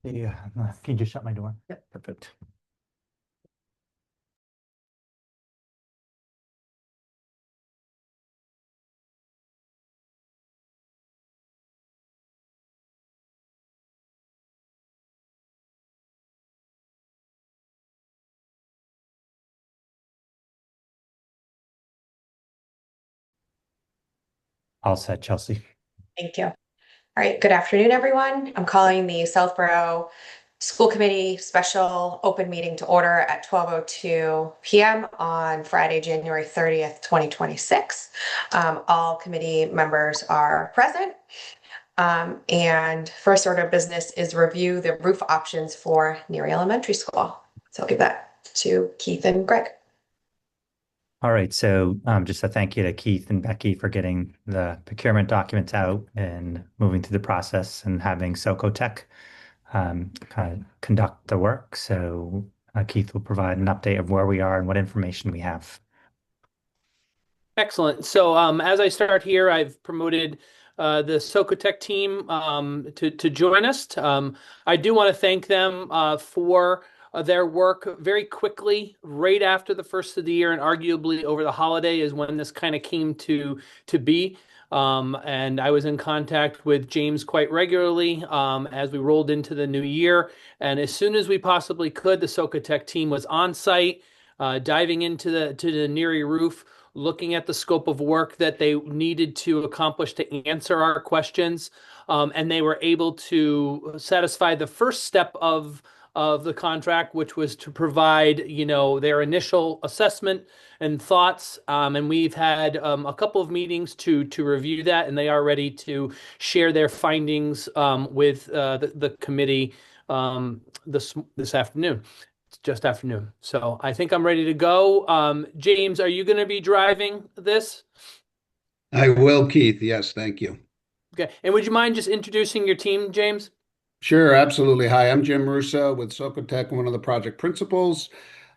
Yeah, can you just shut my door? Yeah, perfect. All set, Chelsea. Thank you. All right, good afternoon, everyone. I'm calling the Southborough School Committee special open meeting to order at 12:02 p.m. on Friday, January 30th, 2026. All committee members are present. And first order of business is review the roof options for Neary Elementary School. So I'll give that to Keith and Greg. All right, so just a thank you to Keith and Becky for getting the procurement documents out and moving through the process and having Socotech kind of conduct the work. So Keith will provide an update of where we are and what information we have. Excellent. So as I start here, I've promoted the Socotech team to join us. I do want to thank them for their work very quickly, right after the first of the year, and arguably over the holiday is when this kind of came to be. And I was in contact with James quite regularly as we rolled into the new year. And as soon as we possibly could, the Socotech team was on site, diving into the Neary roof, looking at the scope of work that they needed to accomplish to answer our questions. And they were able to satisfy the first step of the contract, which was to provide, their initial assessment and thoughts. And we've had a couple of meetings to review that, and they are ready to share their findings with the committee this afternoon. It's just afternoon. So I think I'm ready to go. James, are you going to be driving this? I will, Keith. Yes, thank you. Okay. And would you mind just introducing your team, James? Sure, absolutely. Hi, I'm Jim Russo with Socotech, one of the project principals.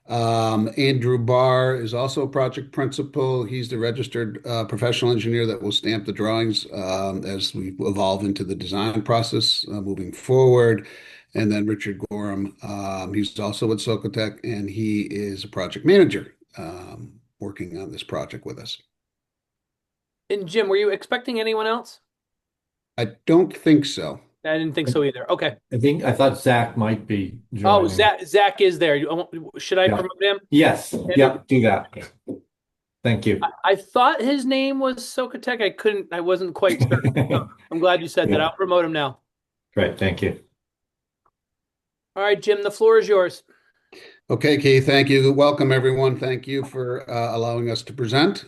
Andrew Barr is also a project principal. He's the registered professional engineer that will stamp the drawings as we evolve into the design process moving forward. And then Richard Gorham, he's also with Socotech, and he is a project manager working on this project with us. And Jim, were you expecting anyone else? I don't think so. I didn't think so either. Okay. I thought Zach might be Oh, joining. Zach is there. Should I Yeah. promote him? Yes. Yeah, do that. Thank you. I thought his name was Socotech. I wasn't quite certain. So I'm glad you said that. Yeah. I'll promote him now. Great, thank you. All right, Jim, the floor is yours. Okay, Keith, thank you. Welcome, everyone. Thank you for allowing us to present.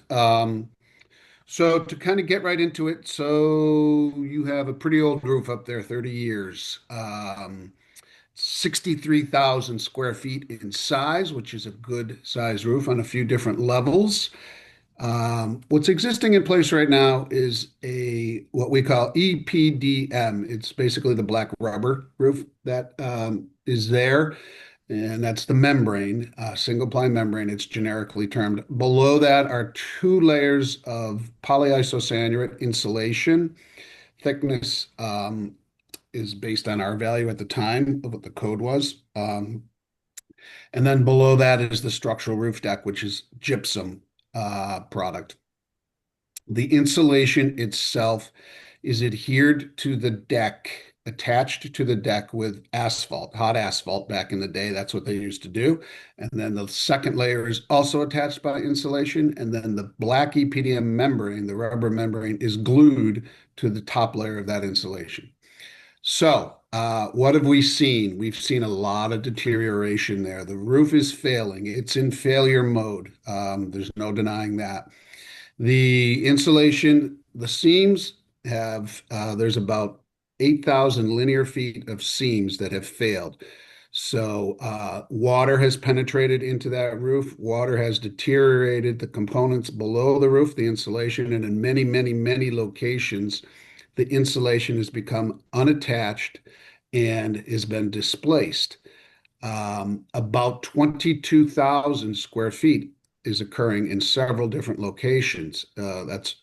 So to kind of get right into it, so you have a pretty old roof up there, 30 years, 63,000 square feet in size, which is a good size roof on a few different levels. What's existing in place right now is what we call EPDM. It's basically the black rubber roof that is there. And that's the membrane, single ply membrane, it's generically termed. Below that are two layers of polyisosanurate insulation. Thickness is based on our value at the time of what the code was. And then below that is the structural roof deck, which is gypsum product. The insulation itself is adhered to the deck, attached to the deck with asphalt, hot asphalt back in the day. That's what they used to do. And then the second layer is also attached by insulation. And then the black EPDM membrane, the rubber membrane, is glued to the top layer of that insulation. So, what have we seen? We've seen a lot of deterioration there. The roof is failing. It's in failure mode. There's no denying that. The insulation, the seams there's about 8,000 linear feet of seams that have failed. So water has penetrated into that roof. Water has deteriorated the components below the roof, the insulation, and in many, many, many locations, the insulation has become unattached and has been displaced. About 22,000 square feet is occurring in several different locations. That's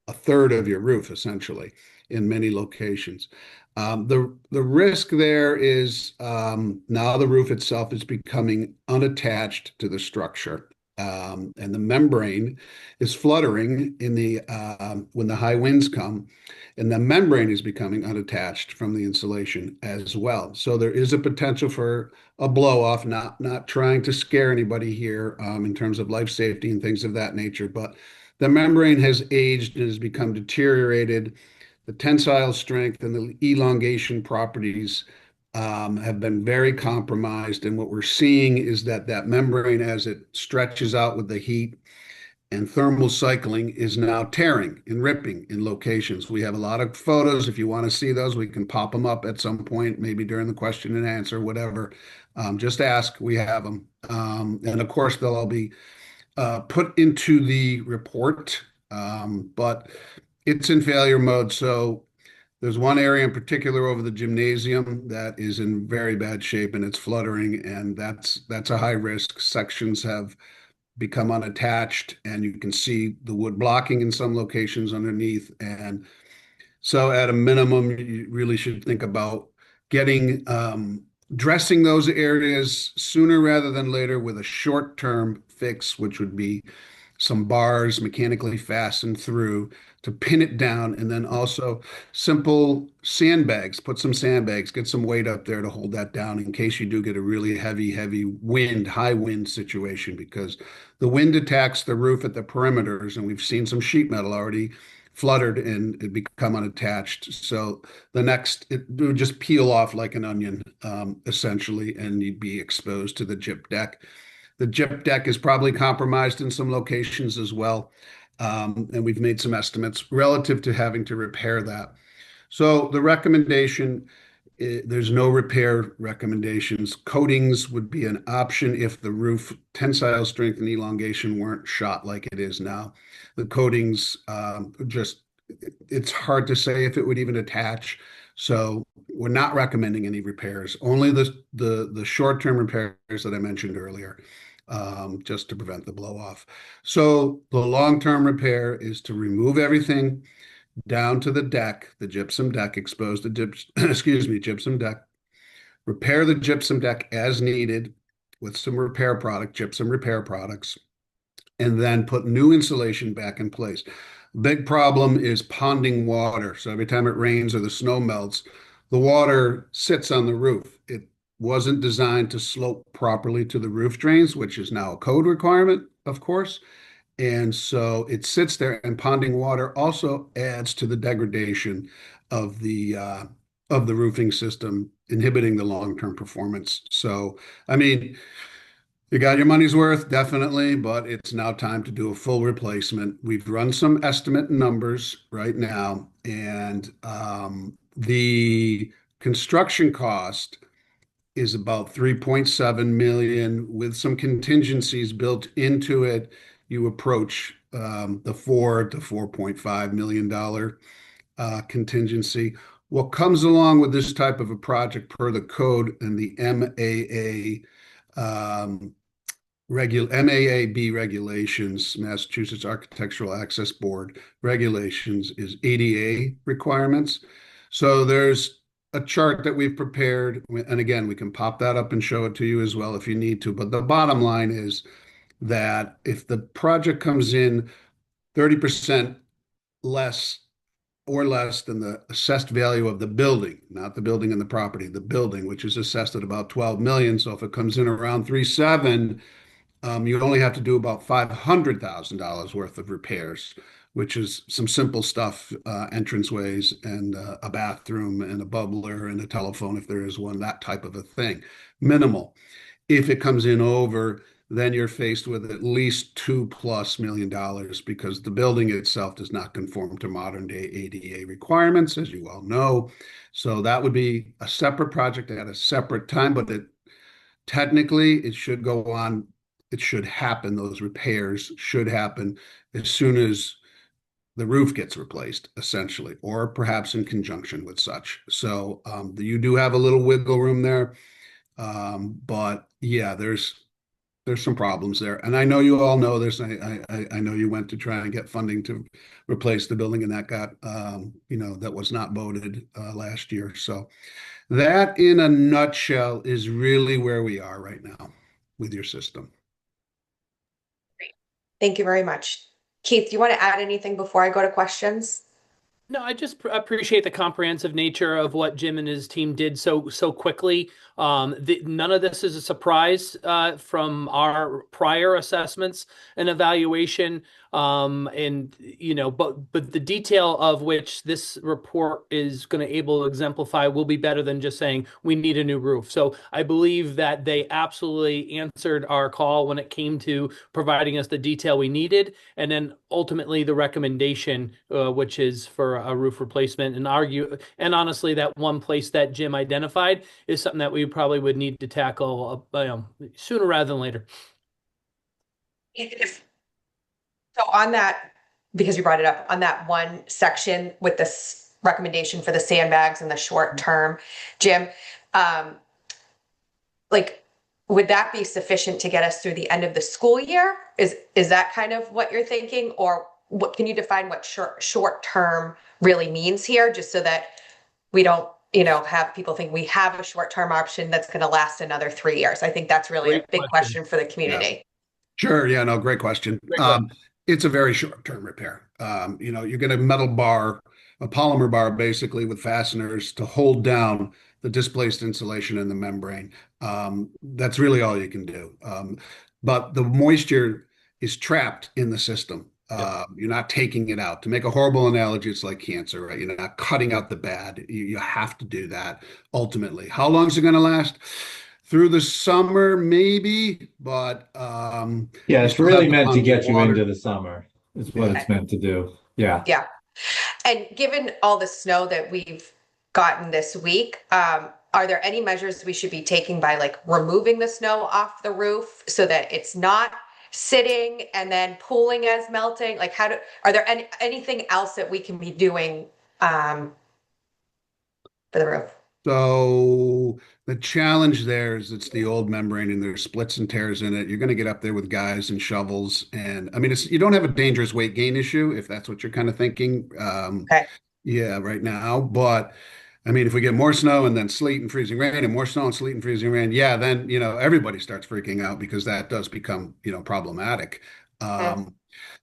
a third of your roof, essentially, in many locations. The risk there is now the roof itself is becoming unattached to the structure, and the membrane is fluttering in the when the high winds come, and the membrane is becoming unattached from the insulation as well. So there is a potential for a blow off. Not trying to scare anybody here in terms of life safety and things of that nature, but the membrane has aged and has become deteriorated. The tensile strength and the elongation properties have been very compromised. And what we're seeing is that that membrane, as it stretches out with the heat and thermal cycling, is now tearing and ripping in locations. We have a lot of photos. If you want to see those, we can pop them up at some point, maybe during the question and answer, whatever. Just ask, we have them. And of course, they'll all be put into the report, but it's in failure mode. So there's one area in particular over the gymnasium that is in very bad shape and it's fluttering, and that's a high risk. Sections have become unattached, and you can see the wood blocking in some locations underneath. And so, at a minimum, you really should think about getting dressing those areas sooner rather than later with a short-term fix, which would be some bars mechanically fastened through to pin it down, and then also simple sandbags. Put some sandbags, get some weight up there to hold that down in case you do get a really heavy wind, high wind situation, because the wind attacks the roof at the perimeters, and we've seen some sheet metal already fluttered and it become unattached. So it would just peel off like an onion, essentially, and you'd be exposed to the gyp deck. The gyp deck is probably compromised in some locations as well. And we've made some estimates relative to having to repair that. So the recommendation, there's no repair recommendations. Coatings would be an option if the roof tensile strength and elongation weren't shot like it is now. The coatings, it's hard to say if it would even attach. So we're not recommending any repairs, only the short-term repairs that I mentioned earlier, just to prevent the blow off. So the long-term repair is to remove everything down to the deck, the gypsum deck, expose the gypsum deck, repair the gypsum deck as needed with some gypsum repair products, and then put new insulation back in place. Big problem is ponding water. So every time it rains or the snow melts, the water sits on the roof. It wasn't designed to slope properly to the roof drains, which is now a code requirement, of course. And so it sits there, and ponding water also adds to the degradation of the roofing system, inhibiting the long-term performance. So, I mean, you got your money's worth, definitely, but it's now time to do a full replacement. We've run some estimate numbers right now, and the construction cost is about 3.7 million with some contingencies built into it. You approach the $4 to $4.5 million contingency. What comes along with this type of a project per the code and the MAAB regulations, Massachusetts Architectural Access Board regulations, is ADA requirements. So there's a chart that we've prepared, and again, we can pop that up and show it to you as well if you need to. But the bottom line is that if the project comes in 30% less or less than the assessed value of the building, not the building and the property, the building, which is assessed at about 12 million. So if it comes in around 3.7, you only have to do about $500,000 worth of repairs, which is some simple stuff, entranceways and a bathroom and a bubbler and a telephone if there is one, that type of a thing. Minimal. If it comes in over, then you're faced with at least $2+ million because the building itself does not conform to modern day ADA requirements, as you well know. So that would be a separate project at a separate time, but technically it should go on. It should happen. Those repairs should happen as soon as the roof gets replaced, essentially, or perhaps in conjunction with such. So you do have a little wiggle room there. But yeah, there's there's some problems there. And I know you all know this. I know you went to try and get funding to replace the building and that got, that was not voted last year. So that in a nutshell is really where we are right now with your system. Thank you very much. Keith, do you want to add anything before I go to questions? No, I just appreciate the comprehensive nature of what Jim and his team did so quickly. None of this is a surprise from our prior assessments and evaluation. But the detail of which this report is going to able to exemplify will be better than just saying we need a new roof. So I believe that they absolutely answered our call when it came to providing us the detail we needed, and then ultimately the recommendation, which is for a roof replacement, and honestly, that one place that Jim identified is something that we probably would need to tackle sooner rather than later. So on that, because you brought it up, on that one section with this recommendation for the sandbags and the short term, Jim, like, would that be sufficient to get us through the end of the school year? Is that kind of what you're thinking? Or what, can you define what short term really means here, just so that we don't, have people think we have a short term option that's going to last another 3 years? I think that's really a big question for the community. Sure. Yeah, no, great question. It's a very short-term repair. You're going to metal bar, a polymer bar, basically with fasteners to hold down the displaced insulation in the membrane. That's really all you can do. But the moisture is trapped in the system. You're not taking it out. To make a horrible analogy, it's like cancer, right? You're not cutting out the bad. You have to do that ultimately. How long is it going to last? Through the summer, maybe, but Yeah, you it's still have really the meant to ponds of get you water. into the summer, is what it's meant to do. Yeah. Yeah. And given all the snow that we've gotten this week, are there any measures we should be taking by like removing the snow off the roof so that it's not sitting and then pooling as melting? Like, are there anything else that we can be doing for the roof? So the challenge there is it's the old membrane and there's splits and tears in it. You're going to get up there with guys and shovels, and I mean, you don't have a dangerous weight gain issue if that's what you're kind of thinking. Okay. Yeah, right now, but I mean, if we get more snow and then sleet and freezing rain and more snow and sleet and freezing rain, yeah, then everybody starts freaking out because that does become problematic. Um,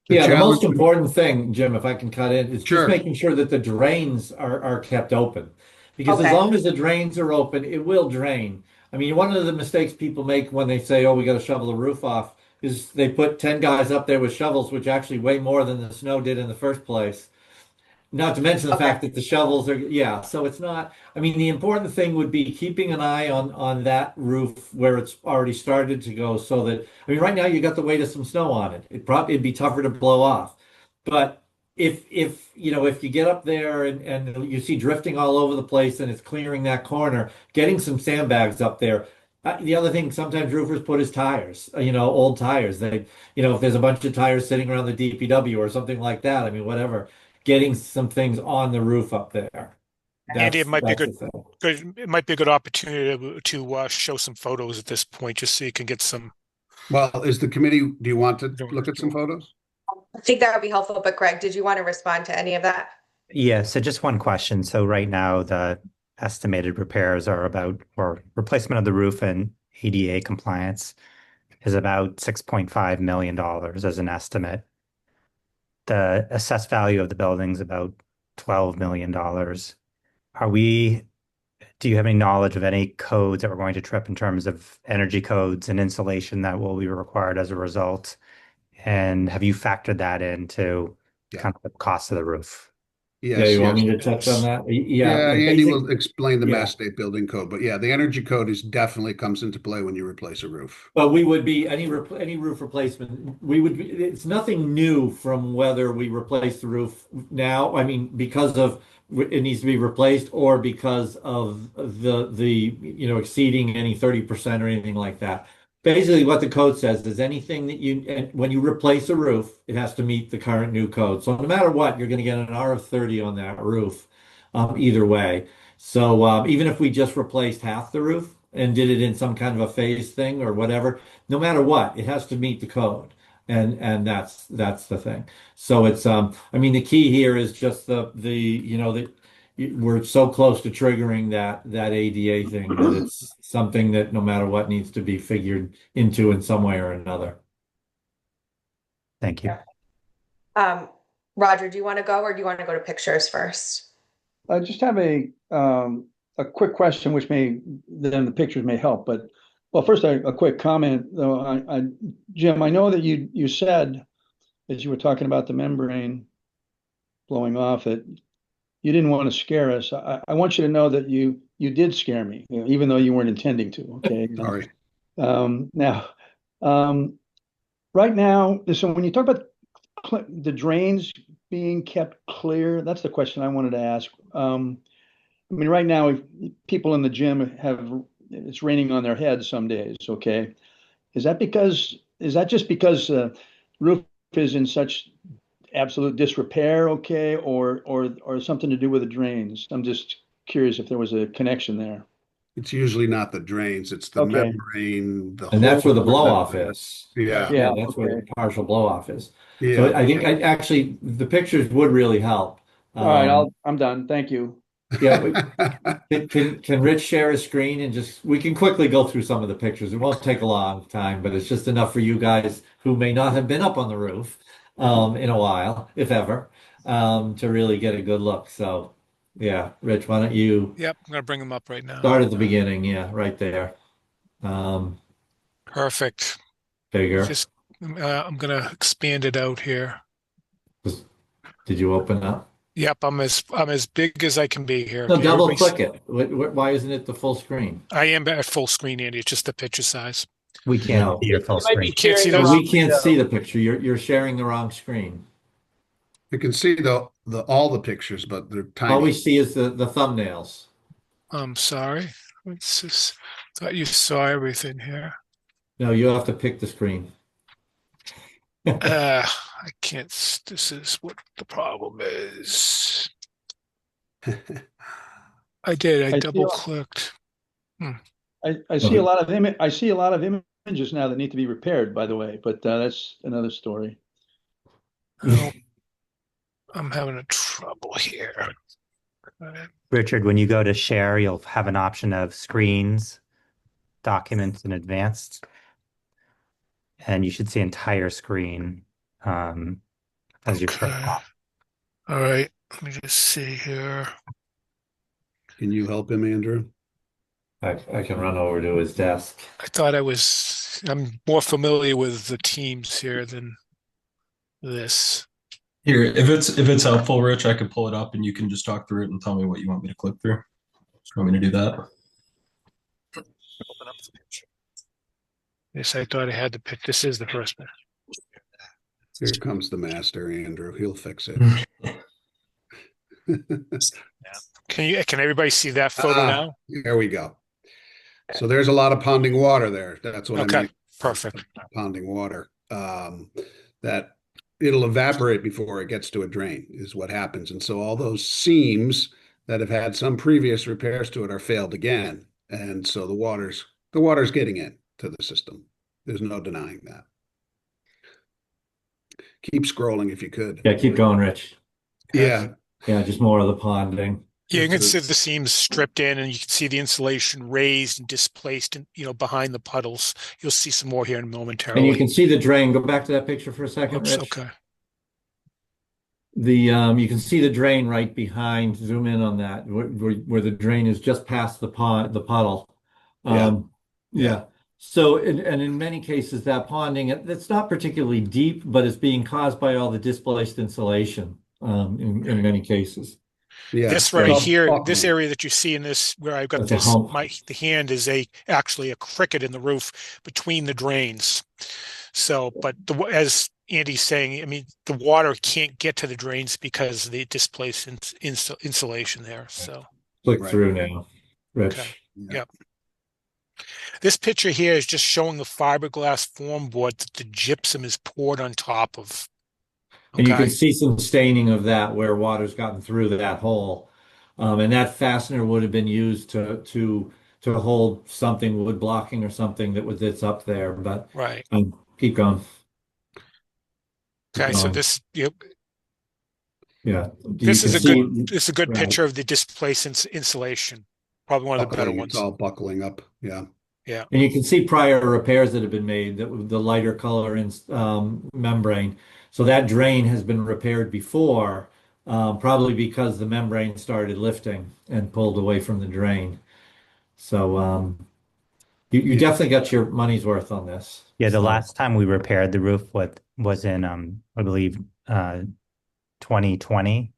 the Yeah, the most challenge, important thing, Jim, if I can cut in, is just sure, making sure that the drains are kept open. Because as Okay. long as the drains are open, it will drain. I mean, one of the mistakes people make when they say, "Oh, we got to shovel the roof off," is they put 10 guys up there with shovels, which actually weigh more than the snow did in the first place. Not to mention the Okay. fact that the shovels are, yeah, so it's not, I mean, the important thing would be keeping an eye on that roof where it's already started to go so that, I mean, right now you got the weight of some snow on it. It'd be tougher to blow off. But if you get up there and you see drifting all over the place and it's clearing that corner, getting some sandbags up there. The other thing sometimes roofers put is tires, old tires. If there's a bunch of tires sitting around the DPW or something like that, I mean, whatever, getting some things on the roof up there. Andy, That's the thing. it might be a good opportunity to show some photos at this point, just so you can get some. well, is the committee, do you want to look at some photos? I think that would be helpful. But Greg, did you want to respond to any of that? Yeah, so just one question. So right now the estimated repairs are about, or replacement of the roof and ADA compliance is about $6.5 million as an estimate. The assessed value of the building is about $12 million. Do you have any knowledge of any codes that we're going to trip in terms of energy codes and insulation that will be required as a result? And have you factored that into Yeah. kind of the cost of the roof? Yeah, Yes, you want yes. me to touch on that? Yeah, Yeah, Andy will explain the yeah. Mass State Building Code, but yeah, the energy code is definitely comes into play when you replace a roof. But we would be any roof replacement. It's nothing new from whether we replace the roof now. I mean, because of it needs to be replaced, or because of the exceeding any 30% or anything like that. Basically, what the code says is anything that when you replace a roof, it has to meet the current new code. So no matter what, you're going to get an R of 30 on that roof, either way. So even if we just replaced half the roof, and did it in some kind of a phase thing or whatever, no matter what, it has to meet the code. And that's the thing. So it's I mean the key here is just the you know that we're so close to triggering that ADA thing that it's something that no matter what needs to be figured into in some way or another. Thank you. Yeah. Roger, do you want to go or do you want to go to pictures first? I just have a quick question, which may then the pictures may help. But well, first a quick comment though. Jim, I know that you said as you were talking about the membrane blowing off that you didn't want to scare us. I want you to know that you did scare me, even though you weren't intending to. Okay. Sorry. Now, right now, so when you talk about the drains being kept clear, that's the question I wanted to ask. I mean, right now, people in the gym it's raining on their heads some days. Okay, is that just because roof is in such absolute disrepair? Okay, or something to do with the drains? I'm just curious if there was a connection there. It's usually not the drains, it's the Okay, membrane, the And that's where hole. the blow off is. Yeah. yeah, Yeah, that's where okay, the partial blow off is. So Yeah. I think actually the pictures would really help. all right. Um, I'm done. Thank you. yeah, can Rich share his screen and just we can quickly go through some of the pictures. It won't take a long time, but it's just enough for you guys who may not have been up on the roof in a while, if ever, to really get a good look. So yeah, Rich, why don't you Yep, I'm gonna bring them up right start now. at the beginning? Yeah, right there. Um, Perfect. bigger. Just I'm gonna expand it out here. Did you open up? Yep, I'm as big as I can be here. No, Can double everybody click it. Why isn't it the full screen? I am at full screen, Andy. It's just the picture size. We can't No, see your full You might be screen. You can't see sharing the no, those? wrong we can't see window. the picture. You're sharing the wrong screen. You can see the all the pictures, but they're All we tiny. see is the thumbnails. I'm sorry. It's just, thought you saw everything here. No, you have to pick the screen. I can't. This is what the problem is. I did. I I see, double clicked. I see a lot of I see a lot of images now that need to be repaired, by the way, but that's another story. Oh, I'm having a trouble here. Richard, when you go to share, you'll have an option of screens, documents, and advanced. And you should see entire screen as you turn Okay. off. All right. Let me just see here. Can you help him, Andrew? I can run over to his desk. I'm more familiar with the teams here than this. Here, if it's helpful, Rich, I could pull it up and you can just talk through it and tell me what you want me to click through. Just want me to do that? Open up the picture. Yes, I thought I had to pick. This is the first one. Here comes the master, Andrew. He'll fix it. Can everybody see that photo now? There we go. So there's a lot of ponding water there. That's what I Okay, mean. perfect. Ponding water. That it'll evaporate before it gets to a drain is what happens. And so all those seams that have had some previous repairs to it are failed again. And so the water's getting in to the system. There's no denying that. Keep scrolling if you could. Yeah, keep going, Rich. Yeah. Yeah, just more of the ponding. Yeah, you can see the seams stripped in, and you can see the insulation raised and displaced, and behind the puddles. You'll see some more here And you momentarily. can see the drain. Go back to that picture for a second, Oops, Rich. okay. You can see the drain right behind. Zoom in on that, where the drain is just past the puddle. Yeah. So, and in many cases, that ponding, it's not particularly deep, but it's being caused by all the displaced insulation in many cases. Yeah. This right Well, here, this area that you see in this, where I've got That's a hump. the hand is actually a cricket in the roof between the drains. So, but as Andy's saying, I mean, the water can't get to the drains because of the displaced insulation there. So, Click Right. through now, Rich. okay. Yep. This picture here is just showing the fiberglass form board that the gypsum is poured on top of. And you Okay. can see some staining of that where water's gotten through that hole. And that fastener would have been used to to hold something wood blocking or something that's up there, but Right. keep going. Keep Okay. So going. this, Yeah. You can see, this is a good right. picture of the displaced insulation. Probably one of the better Buckling, it's ones. all buckling up. Yeah. Yeah. And you can see prior repairs that have been made that with the lighter color in membrane. So that drain has been repaired before, probably because the membrane started lifting and pulled away from the drain. So you Yeah. definitely got your money's worth on this. Yeah, the So last time we repaired the roof was in I believe 2020.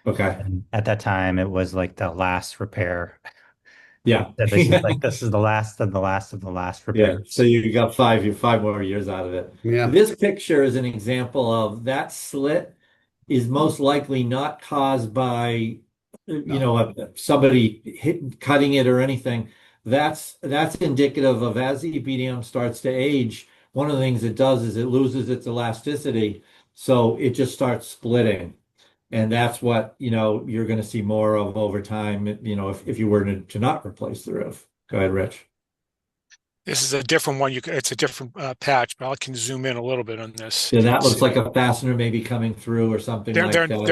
okay, And at that time it was like the last repair. yeah, That this is the last of the last of the last yeah. So repairs. you got five more years out of it. Yeah. This picture is an example of that slit is most likely not caused by, No. somebody cutting it or anything. That's indicative of as the EPDM starts to age, one of the things it does is it loses its elasticity, so it just starts splitting. And that's what, you're going to see more of over time, if you were to not replace the roof. Go ahead, Rich. This is a different one. It's a different patch, but I can zoom in a little bit on this. Yeah, You can that looks like see a fastener maybe coming through or something like that as well.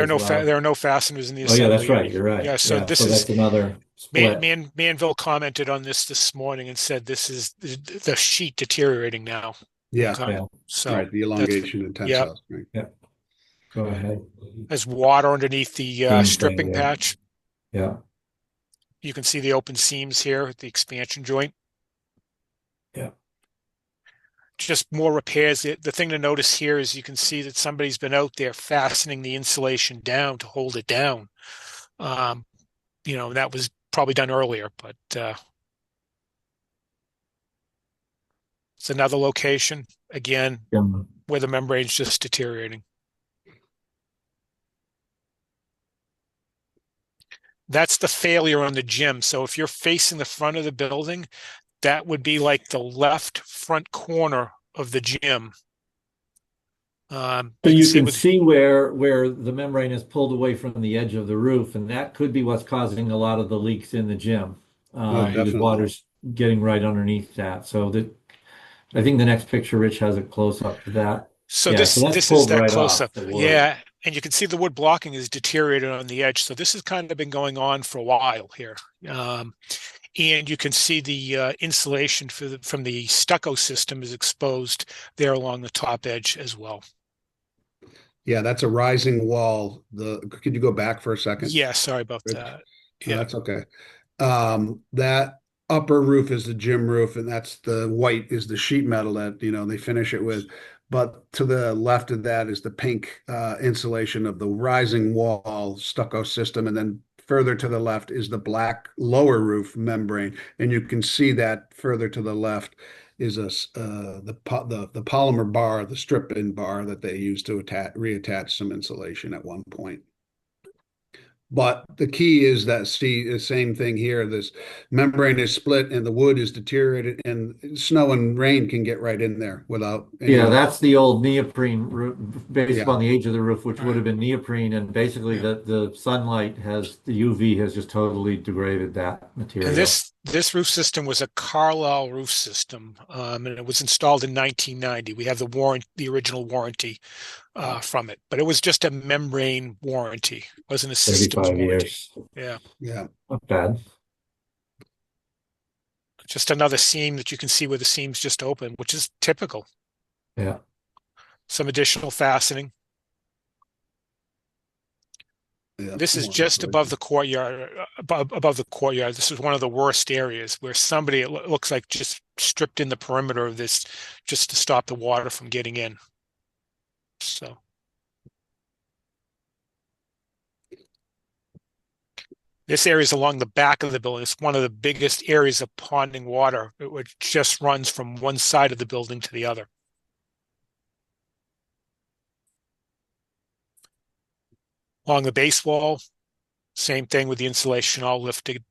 there are no fasteners in the Oh yeah, that's assembly. right. You're right. Yeah. So Yeah, this so is that's another split. Manville commented on this morning and said this is the sheet deteriorating now. Yeah. Okay. Yeah, So Right. The that's elongation and yeah. tensile strength. yeah. Go ahead. There's water underneath the Same thing. stripping Yeah. patch. Yeah. You can see the open seams here at the expansion joint. Yeah. Just more repairs. The thing to notice here is you can see that somebody's been out there fastening the insulation down to hold it down. That was probably done earlier, but it's another location, again, Yeah. where the membrane's just deteriorating. That's the failure on the gym. So if you're facing the front of the building, that would be like the left front corner of the gym. So You can you see can with see where the membrane is pulled away from the edge of the roof, and that could be what's causing a lot of the leaks in the gym, Oh, because definitely. water's getting right underneath that. So that I think the next picture, Rich, has a close up to that. so Yeah, so this that's this is pulled that right close off up. the wood. Yeah, and you can see the wood blocking is deteriorated on the edge. So this has kind of been going on for a while here. And you can see the insulation from the stucco system is exposed there along the top edge as well. Yeah, that's a rising wall. Could you go back for a second, Yeah, sorry about Rich? that. No, Yeah. that's okay. That upper roof is the gym roof, and that's the white is the sheet metal that they finish it with. But to the left of that is the pink insulation of the rising wall stucco system, and then further to the left is the black lower roof membrane, and you can see that further to the left is the polymer bar, the strip-in bar that they use to reattach some insulation at one point. But the key is that the same thing here. This membrane is split and the wood is deteriorated, and snow and rain can get right in there without Yeah, any. that's the old neoprene roof, based Yeah, upon the age of the roof, which would Right. have been neoprene, and basically yeah, the sunlight the UV has just totally degraded that And material. this roof system was a Carlisle roof system, and it was installed in 1990. We have the original warranty from it, but it was just a membrane warranty. It wasn't a systems 35 warranty. years. Yeah, yeah, Not bad. just another seam that you can see where the seam's just open, which is typical. Yeah. Some additional fastening. yeah. This is More just above insulation. the courtyard. Above the courtyard. This is one of the worst areas where somebody, it looks like, just stripped in the perimeter of this just to stop the water from getting in. So this area is along the back of the building. It's one of the biggest areas of ponding water, which just runs from one side of the building to the other. Along the base wall, same thing with the insulation all lifted.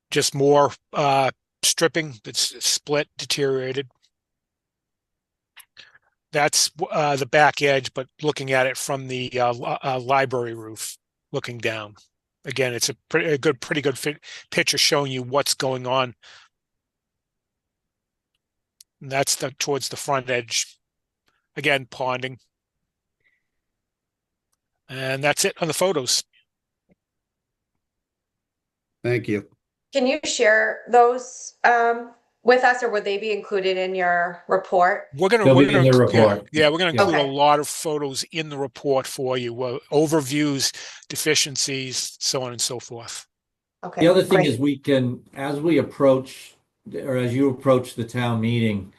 Just more stripping that's split, deteriorated. That's the back edge, but looking at it from the library roof, looking down Again, it's a pretty good picture showing you what's going on. And that's towards the front edge. Again, ponding. And that's it on the photos. Thank you. Can you share those with us, or would they be included in your report? We're gonna They'll be in the report. yeah, we're gonna include a Okay. lot of photos in the report for you, overviews, deficiencies, so on and so forth. Okay, The other thing great. is we can, as we approach, or as you approach the town meeting,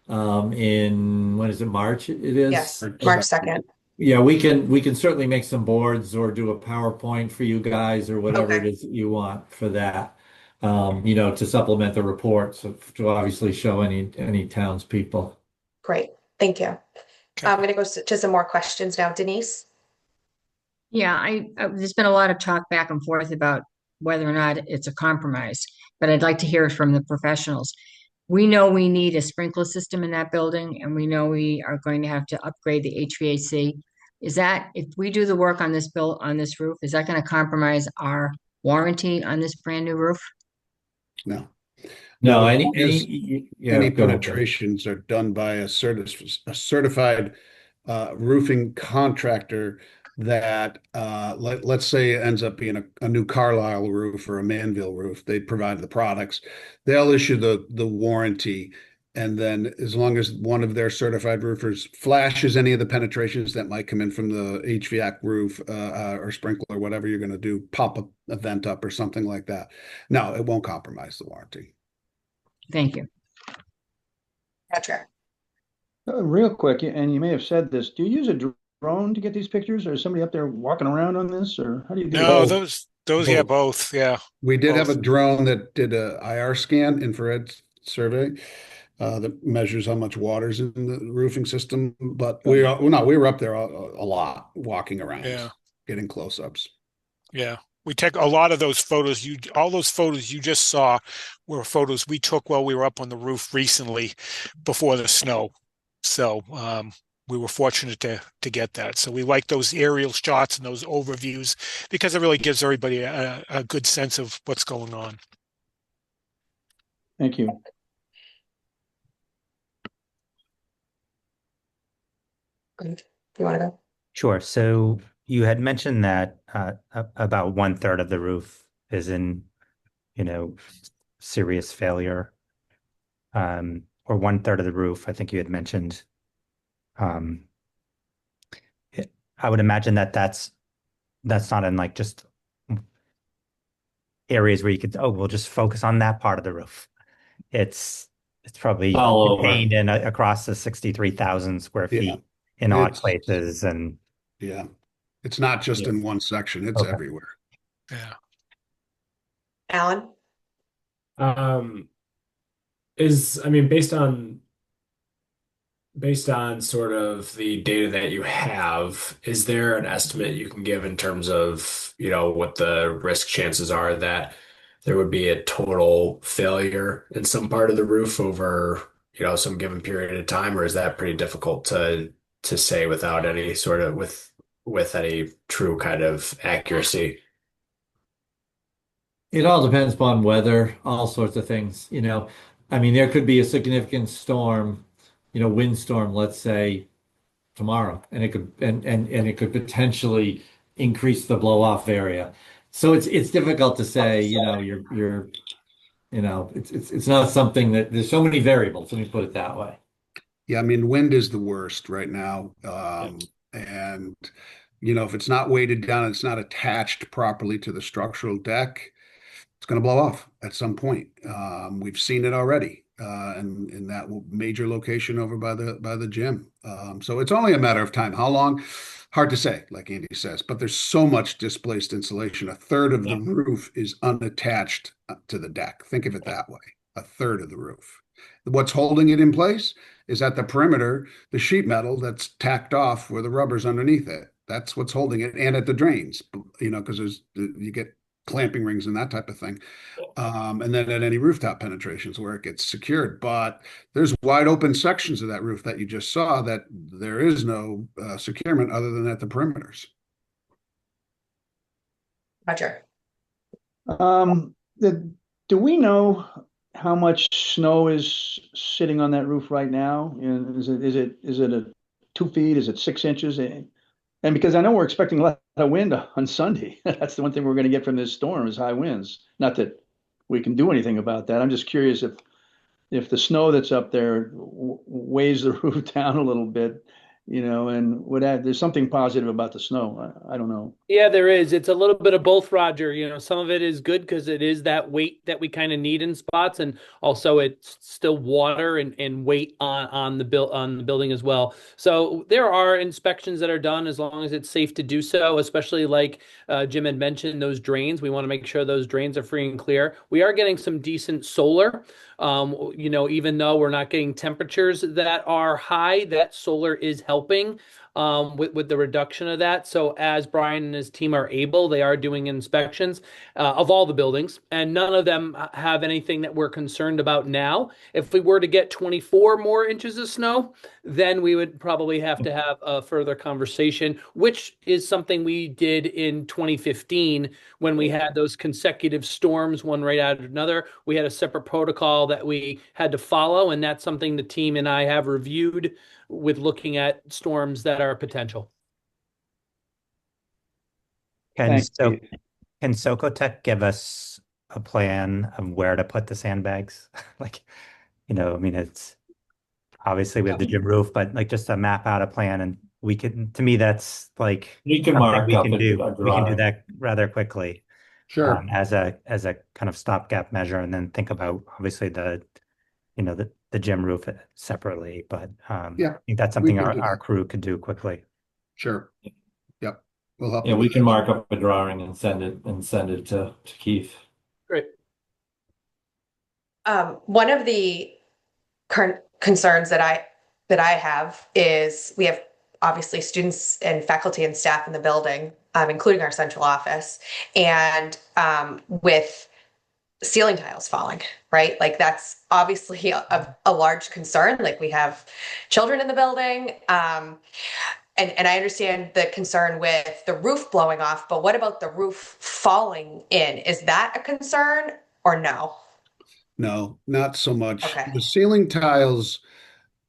in, when is it, March? It is? Yes, March 2nd. Yeah, we can certainly make some boards or do a PowerPoint for you guys or whatever it Okay. is that you want for that. To supplement the report, so to obviously show any townspeople. Great, thank you. Okay. I'm going to go to some more questions now. Denise? Yeah, there's been a lot of talk back and forth about whether or not it's a compromise, but I'd like to hear from the professionals. We know we need a sprinkler system in that building, and we know we are going to have to upgrade the HVAC. Is that, if we do the work on this roof, is that going to compromise our warranty on this brand new roof? No. No, Any go ahead, Bill. penetrations are done by a certified roofing contractor that let's say it ends up being a new Carlisle roof or a Manville roof. They provide the products. They'll issue the warranty. And then as long as one of their certified roofers flashes any of the penetrations that might come in from the HVAC roof or sprinkler, whatever you're going to do, pop a vent up or something like that. No, it won't compromise the warranty. Thank you. Patrick? Real quick, and you may have said this, do you use a drone to get these pictures, or is somebody up there walking around on this, or how do you do No, that? those, yeah, both, yeah. We did have a Both. drone that did a IR scan, infrared survey, that measures how much water's in the roofing system. But we were up there a lot, walking around, Yeah. getting close-ups. Yeah. We take a lot of those photos. All those photos you just saw were photos we took while we were up on the roof recently before the snow. So we were fortunate to get that. So we like those aerial shots and those overviews because it really gives everybody a good sense of what's going on. Thank you. Good. You want to go? Sure. So you had mentioned that about 1/3 of the roof is in, serious failure, or 1/3 of the roof. I think you had mentioned. I would imagine that that's not in like just areas where you could, we'll just focus on that part of the roof. It's probably All over. contained in across the 63,000 square Yeah. feet in odd It's- places, and Yeah. It's not just Yeah. in one section, it's Okay. everywhere. Yeah. Alan? I mean, based on sort of the data that you have, is there an estimate you can give in terms of, what the risk chances are that there would be a total failure in some part of the roof over, some given period of time, or is that pretty difficult to say without any sort of with any true kind of accuracy? It all depends upon weather, all sorts of things, I mean, there could be a significant storm, windstorm, let's say tomorrow, and it could and it could potentially increase the blow off area. So it's difficult to say, it's not something that there's so many variables, let me put it that way. Yeah, I mean, wind is the worst right now. And, if it's not weighted down, it's not attached properly to the structural deck, it's going to blow off at some point. We've seen it already in that major location over by the gym. So it's only a matter of time. How long? Hard to say, like Andy says, but there's so much displaced insulation. 1/3 of the roof is unattached to the deck. Think of it that way. 1/3 of the roof. What's holding it in place is at the perimeter, the sheet metal that's tacked off where the rubber's underneath it. That's what's holding it, and at the drains, because you get clamping rings and that type of thing. And then at any rooftop penetrations where it gets secured. But there's wide open sections of that roof that you just saw that there is no securement other than at the perimeters. Roger? The, do we know how much snow is sitting on that roof right now? And is it a 2 feet? Is it 6 inches? And because I know we're expecting a lot of wind on Sunday. That's the one thing we're going to get from this storm is high winds. Not that we can do anything about that. I'm just curious if the snow that's up there weighs the roof down a little bit, and there's something positive about the snow. I don't know. Yeah, there is. It's a little bit of both, Roger. Some of it is good because it is that weight that we kind of need in spots, and also it's still water and weight on the building as well. So there are inspections that are done as long as it's safe to do so, especially like Jim had mentioned, those drains. We want to make sure those drains are free and clear. We are getting some decent solar. Even though we're not getting temperatures that are high, that solar is helping with the reduction of that. So as Brian and his team are able, they are doing inspections of all the buildings, and none of them have anything that we're concerned about now. If we were to get 24 more inches of snow, then we would probably have to have a further conversation, which is something we did in 2015 when we had those consecutive storms, one right after another. We had a separate protocol that we had to follow, and that's something the team and I have reviewed with looking at storms that are potential. Can Thank so you. can Socotec give us a plan of where to put the sandbags? Like, I mean, it's obviously we have the gym roof, but like just to map out a plan and to me, that's like We can something mark we up can do. a We can do drawing. that rather quickly, Sure. as a kind of stopgap measure, and then think about obviously the gym roof separately. But Yeah, I think that's we something can our, do our that. crew could do quickly. Sure. Yep. We'll help Yeah, you with we can that. mark up a drawing and send it to Keith. Great. One of the current concerns that I have is we have obviously students and faculty and staff in the building, including our central office, and with ceiling tiles falling, right? Like that's obviously a large concern. Like we have children in the building. And I understand the concern with the roof blowing off, but what about the roof falling in? Is that a concern or no? No, not so much. Okay. The ceiling tiles,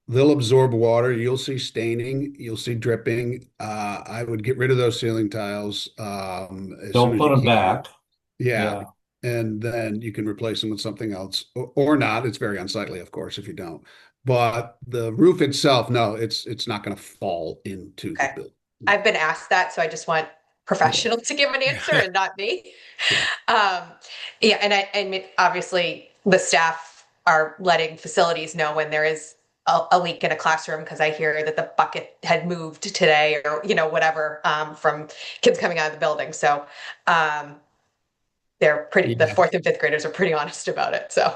they'll absorb water. You'll see staining. You'll see dripping. I would get rid of those ceiling tiles as soon Don't as put you them can. back. Yeah. Yeah. And then you can replace them with something else or not. It's very unsightly, of course, if you don't. But the roof itself, no, it's not going to fall into the Okay. building. I've been asked that, so I just want professional to give an answer and not me. Sure. Um, yeah, and I mean, obviously the staff are letting facilities know when there is a leak in a classroom because I hear that the bucket had moved today or whatever from kids coming out of the building. So um, the Yeah. fourth and fifth graders are pretty honest about it. So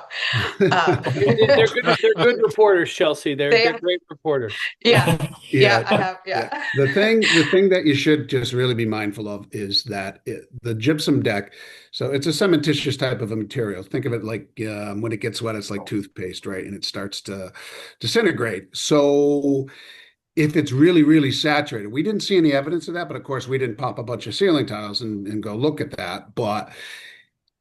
um, They're good. They're good reporters, Chelsea. They're they they're are, great reporters. yeah, yeah, Yeah, I have, yeah. yeah. The thing that you should just really be mindful of is that the gypsum deck, so it's a cementitious type of a material. Think of it like when it gets wet, it's like toothpaste, right? And it starts to disintegrate. So if it's really, really saturated, we didn't see any evidence of that, but of course we didn't pop a bunch of ceiling tiles and go look at that. But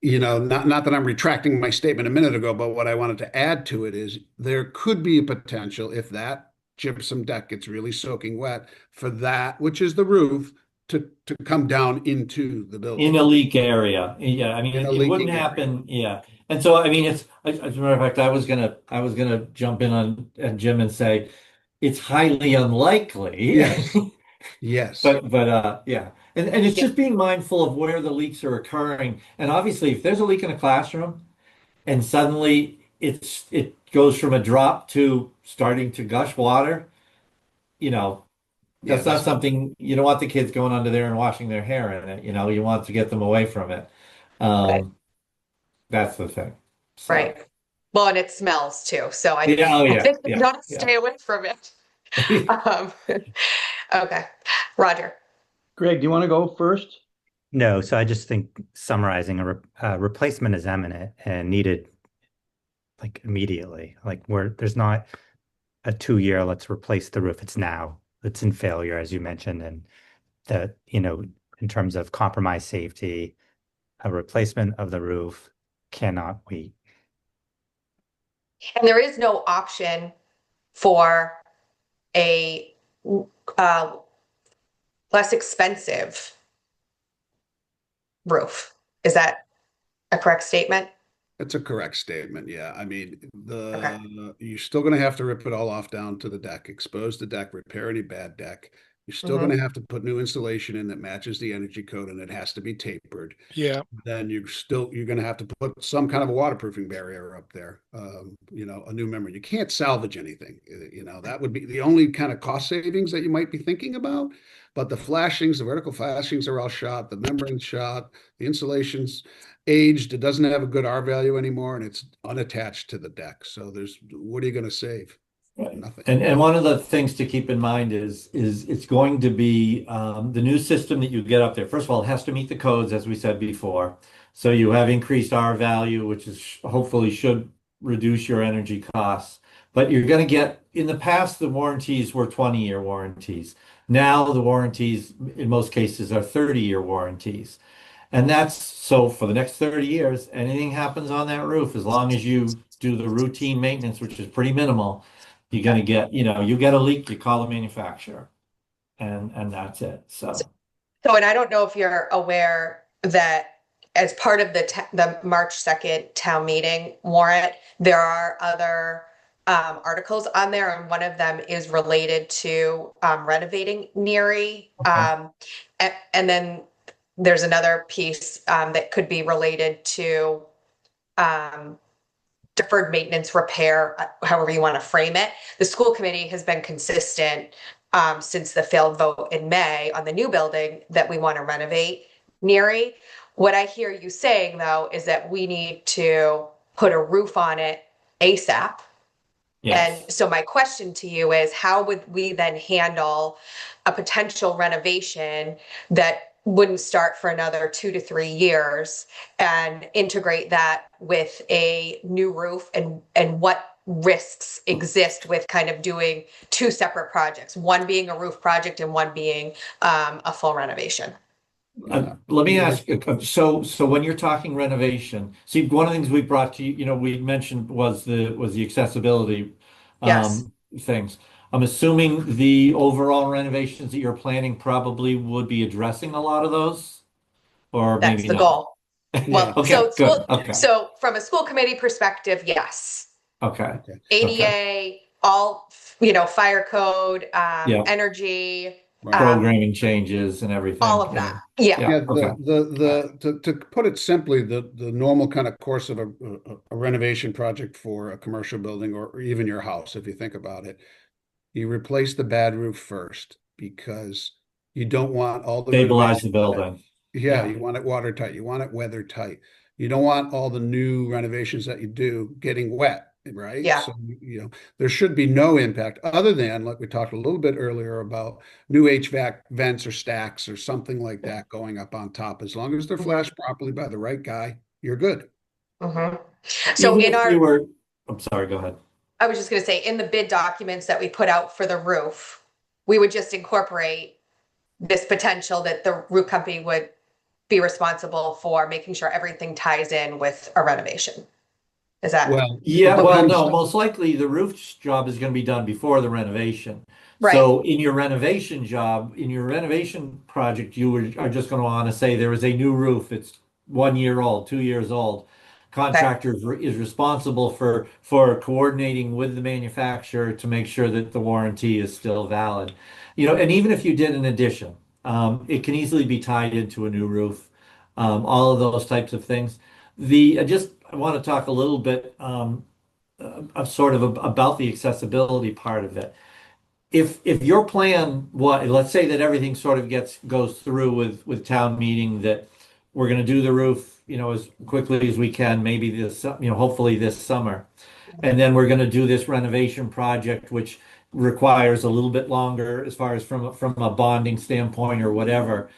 not that I'm retracting my statement a minute ago, but what I wanted to add to it is there could be a potential if that gypsum deck gets really soaking wet for that, which is the roof, to come down into the In building a leak area. Yeah, I mean, in a it wouldn't leaking area. happen. Yeah. And so, I mean, as a matter of fact, I was gonna jump in on Jim and say it's highly unlikely. Yes, yes, But yeah. And it's Yeah. just being mindful of where the leaks are occurring. And obviously, if there's a leak in a classroom and suddenly it goes from a drop to starting to gush water, you know, yeah. that's not something you don't want the kids going under there and washing their hair in it. You want to get them away from it. Right. Um, that's the thing. So Right. Well, and it smells too. So yeah, oh I yeah, think we yeah, ought to yeah. stay away from it. Um, okay. Roger. Greg, do you want to go first? No, so I just think summarizing a replacement is imminent and needed like immediately. Like there's not a 2 year, let's replace the roof. It's now. It's in failure, as you mentioned, and in terms of compromised safety, a replacement of the roof cannot wait. And there is no option for a uh, less expensive roof. Is that a correct statement? That's a correct statement. Yeah. I mean, Okay. you're still going to have to rip it all off down to the deck, expose the deck, repair any bad deck. You're still going Mm-hmm. to have to put new insulation in that matches the energy code, and it has to be tapered. Yeah. Then you're going to have to put some kind of a waterproofing barrier up there. A new membrane. You can't salvage anything. That would be the only kind of cost savings that you might be thinking about. But the flashings, the vertical flashings are all shot. The membrane's shot. The insulation's aged. It doesn't have a good R value anymore, and it's unattached to the deck. So what are you going to save? Right. Nothing. And one of the things to keep in mind is it's going to be the new system that you get up there. First of all, it has to meet the codes, as we said before. So you have increased R value, which is hopefully should reduce your energy costs. But you're going to get, in the past, the warranties were 20-year warranties. Now the warranties, in most cases, are 30-year warranties. And that's so for the next 30 years, anything happens on that roof, as long as you do the routine maintenance, which is pretty minimal, you're going to get, you get a leak, you call the manufacturer, and that's it. So, And I don't know if you're aware that as part of the March 2nd town meeting warrant, there are other articles on there, and one of them is related to renovating Neary. And then there's another piece that could be related to um, deferred maintenance repair, however you want to frame it. The school committee has been consistent since the failed vote in May on the new building that we want to renovate Neary. What I hear you saying, though, is that we need to put a roof on it ASAP. yes. And so my question to you is, how would we then handle a potential renovation that wouldn't start for another 2 to 3 years and integrate that with a new roof, and what risks exist with kind of doing two separate projects, one being a roof project and one being a full renovation? Let me ask, so when you're talking renovation, see, one of the things we brought to you, we mentioned was the accessibility Yes, things. I'm assuming the overall renovations that you're planning probably would be addressing a lot of those, or that's maybe the not. goal. Yeah. Well, Okay, good. Okay. so from a school committee perspective, yes. Okay. Okay. Okay. ADA, all, fire code, Yeah. energy, Right. Programming changes and everything. all of that. Yeah. Yeah, Okay. to put it simply, the normal kind of course of a renovation project for a commercial building or even your house, if you think about it, you replace the bad roof first because you don't want all the Stabilize the renovations that, building. yeah, Yeah. you want it watertight, you want it weather tight. You don't want all the new renovations that you do getting wet, right? Yeah. So, there should be no impact other than, like we talked a little bit earlier about new HVAC vents or stacks or something like that going up on top. As long as they're flashed properly by the right guy, you're good. hmm So Even in if you our, were, I'm sorry, go ahead. I was just going to say, in the bid documents that we put out for the roof, we would just incorporate this potential that the roof company would be responsible for making sure everything ties in with a renovation. Is that Well, it Yeah, well, depends. no, most likely the roof job is going to be done before the renovation. right? So in your renovation job, in your renovation project, are just going to want to say there is a new roof. It's 1 year old, 2 years old. Okay. Contractor is responsible for coordinating with the manufacturer to make sure that the warranty is still valid. And even if you did an addition, it can easily be tied into a new roof. All of those types of things. I want to talk a little bit about the accessibility part of it. If your plan, let's say that everything sort of goes through with town meeting, that we're going to do the roof, as quickly as we can, maybe hopefully this summer, and then we're going to do this renovation project, which requires a little bit longer as far as from a bonding standpoint or whatever.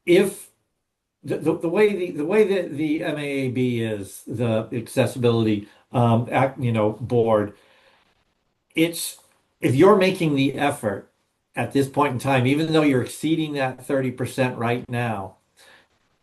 If the way that the MAAB is, the accessibility board, it's if you're making the effort at this point in time, even though you're exceeding that 30% right now,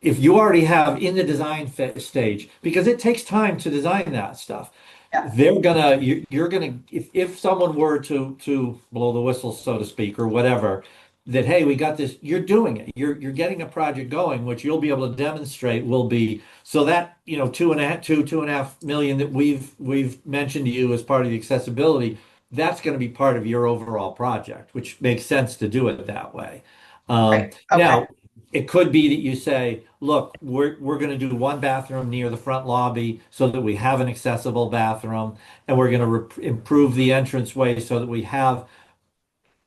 if you already have in the design stage, because it takes time to design that stuff, Yeah. you're gonna, if someone were to blow the whistle, so to speak, or whatever, that hey, we got this, you're doing it. You're getting a project going, which you'll be able to demonstrate will be so that, you know, 2.5 million that we've mentioned to you as part of the accessibility, that's going to be part of your overall project, which makes sense to do it that way. Right. Okay. Now, it could be that you say, look, we're going to do one bathroom near the front lobby so that we have an accessible bathroom, and we're going to improve the entranceway so that we have,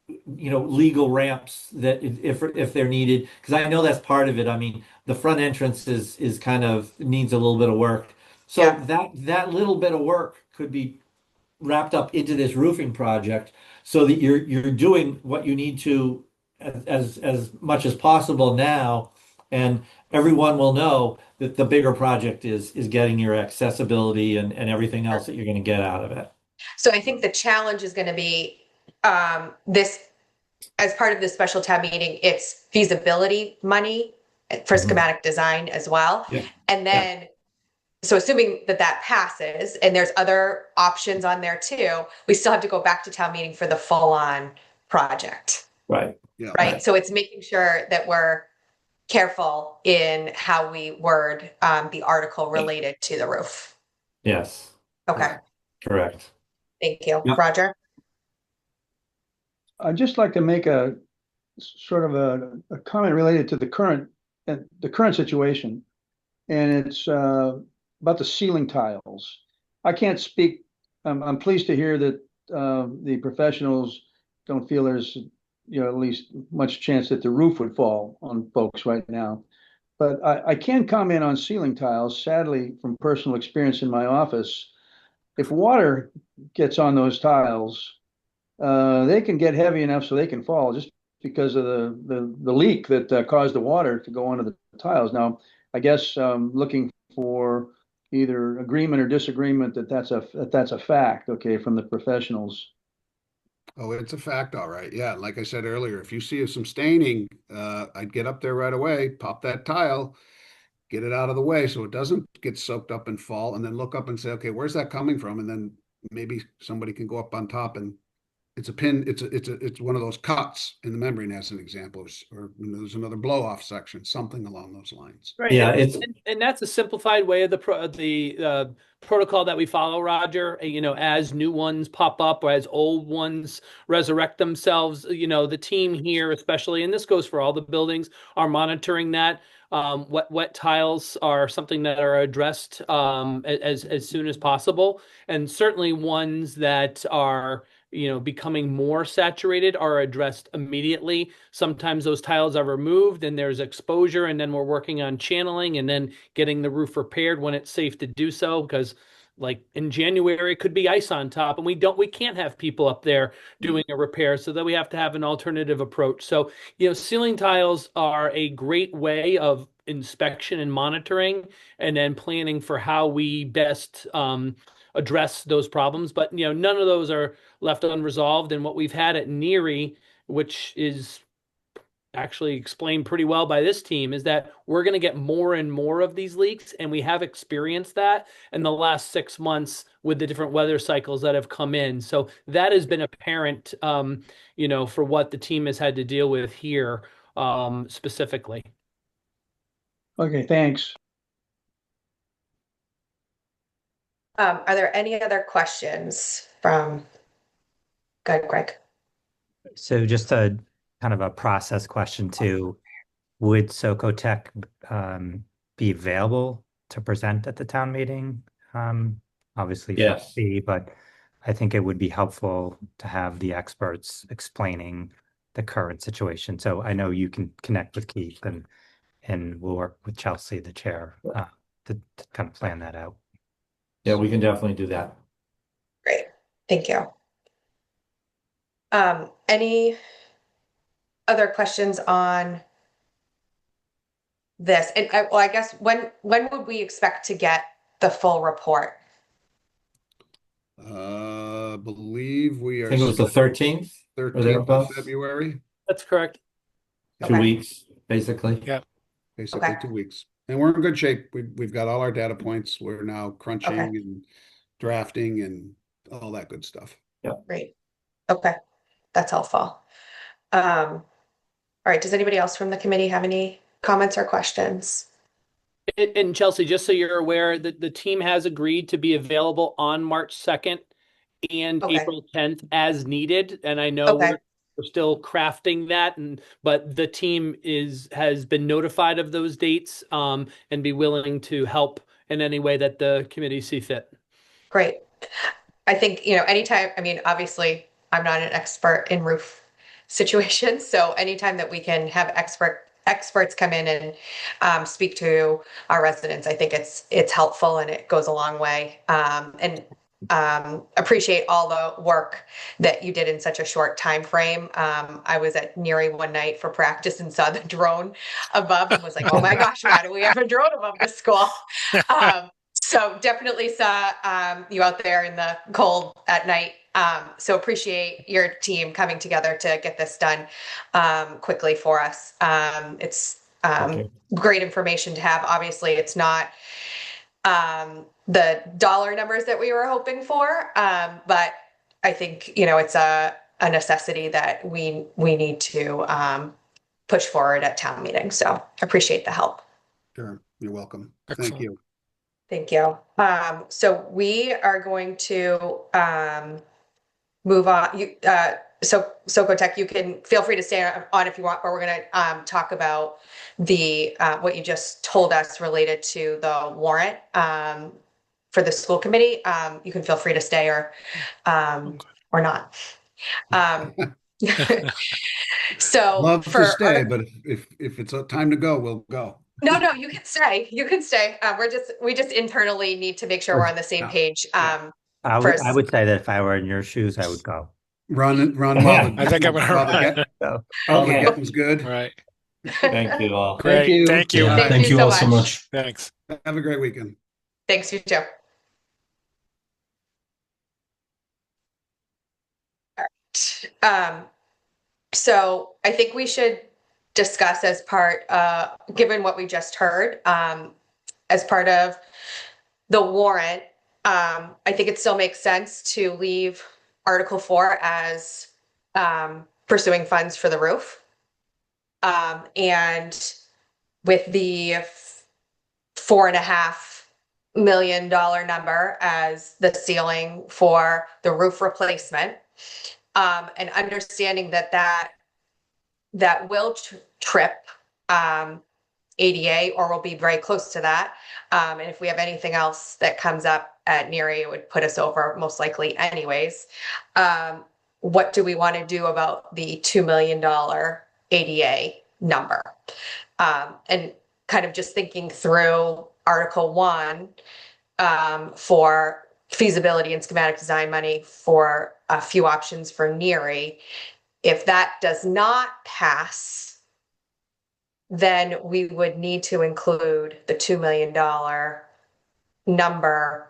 you know, legal ramps that if they're needed. Because I know that's part of it. I mean, the front entrance is kind of needs a little bit of work. So Yeah. that little bit of work could be wrapped up into this roofing project so that you're doing what you need to as much as possible now, and everyone will know that the bigger project is getting your accessibility and everything else that you're going to get out of it. So I think the challenge is going to be this as part of the special town meeting, it's feasibility money for schematic design as well. Yeah. And then, so assuming that that passes and there's other options on there too, we still have to go back to town meeting for the full on project. Right. Yeah. Right. So it's making sure that we're careful in how we word the article related to the roof. Yes. Okay. Correct. Thank you. Yeah. Roger? I'd just like to make a sort of a comment related to the current situation, and it's about the ceiling tiles. I can't speak. I'm pleased to hear that the professionals don't feel there's, you know, at least much chance that the roof would fall on folks right now. But I can comment on ceiling tiles. Sadly, from personal experience in my office, if water gets on those tiles, they can get heavy enough so they can fall just because of the leak that caused the water to go onto the tiles. Now, I guess looking for either agreement or disagreement that that's a fact, okay, from the professionals. Oh, it's a fact, all right. Yeah, like I said earlier, if you see some staining, I'd get up there right away, pop that tile, get it out of the way so it doesn't get soaked up and fall, and then look up and say, okay, where's that coming from? And then maybe somebody can go up on top and it's a pin, it's one of those cuts in the membrane as an example, or there's another blow off section, something along those lines. Right. Yeah, And that's a simplified way of the protocol that we follow, Roger. You know, as new ones pop up or as old ones resurrect themselves, you know, the team here, especially, and this goes for all the buildings, are monitoring that. Wet tiles are something that are addressed as soon as possible, and certainly ones that are, you know, becoming more saturated are addressed immediately. Sometimes those tiles are removed and there's exposure, and then we're working on channeling and then getting the roof repaired when it's safe to do so, because like in January it could be ice on top and we can't have people up there doing a repair, so that we have to have an alternative approach. So, you know, ceiling tiles are a great way of inspection and monitoring, and then planning for how we best address those problems. But, you know, none of those are left unresolved. And what we've had at Neary, which is actually explained pretty well by this team, is that we're going to get more and more of these leaks. And we have experienced that in the last 6 months with the different weather cycles that have come in. So that has been apparent, you know, for what the team has had to deal with here specifically. Okay, thanks. Are there any other questions from, go ahead, Greg? So just a kind of a process question too. Would Socotech be available to present at the town meeting? Obviously for Yes. fee, but I think it would be helpful to have the experts explaining the current situation. So I know you can connect with Keith and we'll work with Chelsea, the chair, to kind of plan that out. Yeah, we can definitely do that. Great, thank you. Any other questions on this? And well, I guess when would we expect to get the full report? Believe we I are think it was the 13th or 13th of thereabouts. February. That's correct. 2 weeks, basically. Yeah. basically Okay. 2 weeks. And we're in good shape. We've got all our data points. We're now Okay. crunching and drafting and all that good stuff. Great. Okay. That's helpful. All right. Does anybody else from the committee have any comments or questions? And Chelsea, just so you're aware, that the team has agreed to be available on March 2nd and Okay. April 10th as needed. And I know Okay. we're still crafting that, but the team has been notified of those dates, and be willing to help in any way that the committee see fit. Great. I think, anytime, I mean, obviously, I'm not an expert in roof situations, so anytime that we can have experts come in and speak to our residents, I think it's helpful and it goes a long way. And appreciate all the work that you did in such a short time frame. I was at Neary one night for practice and saw the drone above and was like, oh my gosh, why do we have a drone above the school? So definitely saw you out there in the cold at night. So appreciate your team coming together to get this done quickly for us. It's great information to have. Obviously, it's not the dollar numbers that we were hoping for, but I think it's a necessity that we need to push forward at town meeting. So appreciate the help. Sure. You're welcome. Excellent. Thank you. Thank you. So we are going to move on. So Socotec, you can feel free to stay on if you want, but we're going to talk about the what you just told us related to the warrant for the school committee. You can feel free to stay or not. So Love for to stay, but if it's time to go, we'll go. No, you can stay. You can stay. We just internally need to make sure we're on the same page. I would say that if I were in your shoes, I would go. Run while I think I'm gonna run. while the Okay. getting's good. Right. Thank you all. Great. you. Thank you. Yeah, Thank thank you you so all so much. much. Thanks. Have a great weekend. Thanks, you too. All right. So I think we should discuss as part, given what we just heard, as part of the warrant, I think it still makes sense to leave Article 4 as pursuing funds for the roof. And with the $4.5 million number as the ceiling for the roof replacement, and understanding that will trip ADA or will be very close to that. And if we have anything else that comes up at Neary, it would put us over most likely anyways. What do we want to do about the $2 million ADA number? And kind of just thinking through Article 1 for feasibility and schematic design money for a few options for Neary. If that does not pass, then we would need to include the $2 million number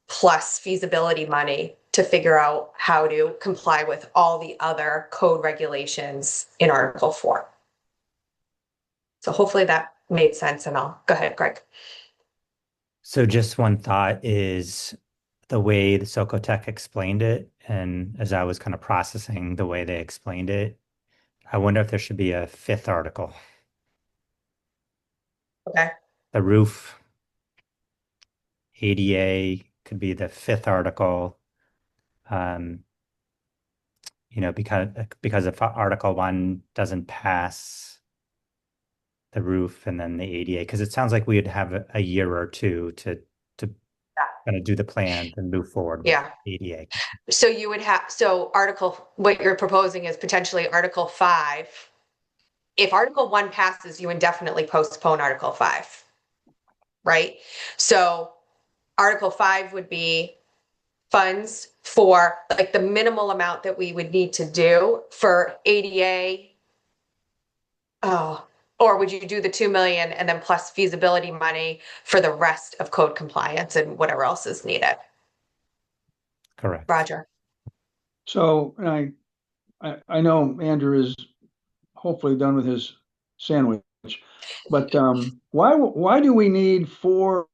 plus feasibility money to figure out how to comply with all the other code regulations in Article 4. So hopefully that made sense, and I'll go ahead, Greg. So just one thought is the way the Socotec explained it, and as I was kind of processing the way they explained it, I wonder if there should be a fifth article. Okay. The roof ADA could be the fifth article. Because if Article 1 doesn't pass the roof and then the ADA, because it sounds like we'd have a year or two to kind of do the plans and move forward with ADA. So you would have, what you're proposing is potentially Article 5. If Article 1 passes, you indefinitely postpone Article 5, right? So Article 5 would be funds for like the minimal amount that we would need to do for ADA. Or would you do the 2 million and then plus feasibility money for the rest of code compliance and whatever else is needed? Correct. Roger. So I know Andrew is hopefully done with his sandwich. But why do we need 4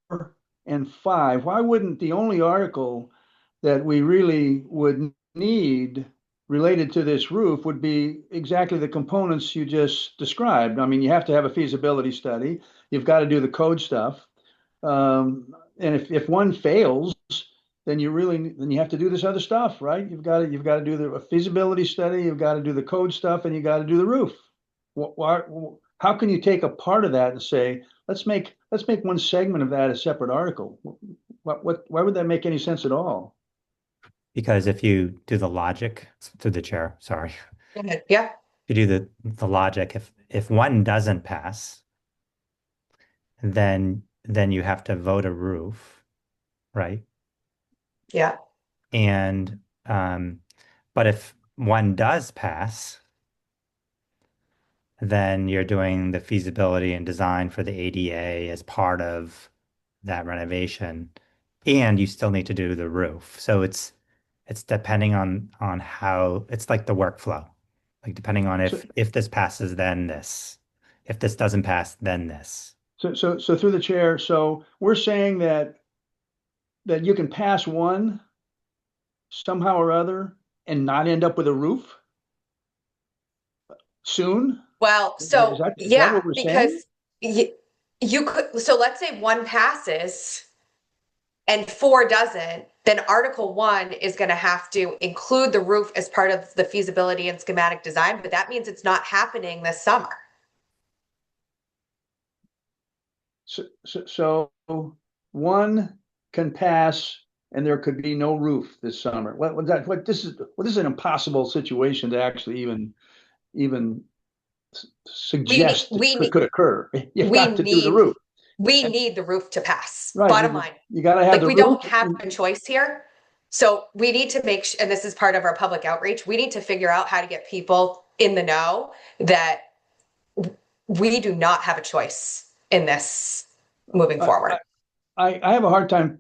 and 5? Why wouldn't the only article that we really would need related to this roof would be exactly the components you just described? I mean, you have to have a feasibility study. You've got to do the code stuff. And if one fails, then you have to do this other stuff, right? You've got to do the feasibility study, you've got to do the code stuff, and you got to do the roof. Why, how can you take a part of that and say, let's make one segment of that a separate article? Why would that make any sense at all? Because if you do the logic, through the chair, sorry. Go ahead. Yeah. If you do the logic, if one doesn't pass, then you have to vote a roof, right? Yeah. And but if one does pass, then you're doing the feasibility and design for the ADA as part of that renovation, and you still need to do the roof. So it's depending on how it's like the workflow, like depending on if this passes, then this. If this doesn't pass, then this. So through the chair, so we're saying that you can pass one somehow or other and not end up with a roof soon? Well, Is so that yeah, what we're saying? because you could, so let's say one passes and 4 doesn't, then Article 1 is going to have to include the roof as part of the feasibility and schematic design, but that means it's not happening this summer. So one can pass and there could be no roof this summer. This is an impossible situation to actually even suggest could occur. You've got to do the roof. We need the roof to pass. Right. Bottom line. You got to have like the we roof. don't have a choice here. So we need to make and this is part of our public outreach. We need to figure out how to get people in the know that we do not have a choice in this moving forward. I have a hard time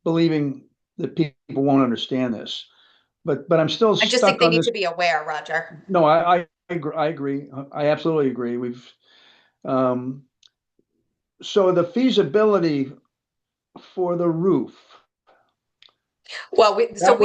believing that people won't understand this, but I'm still I just stuck think they on need this. to be aware, Roger. No, I agree. I absolutely agree. So the feasibility for the roof. Well, that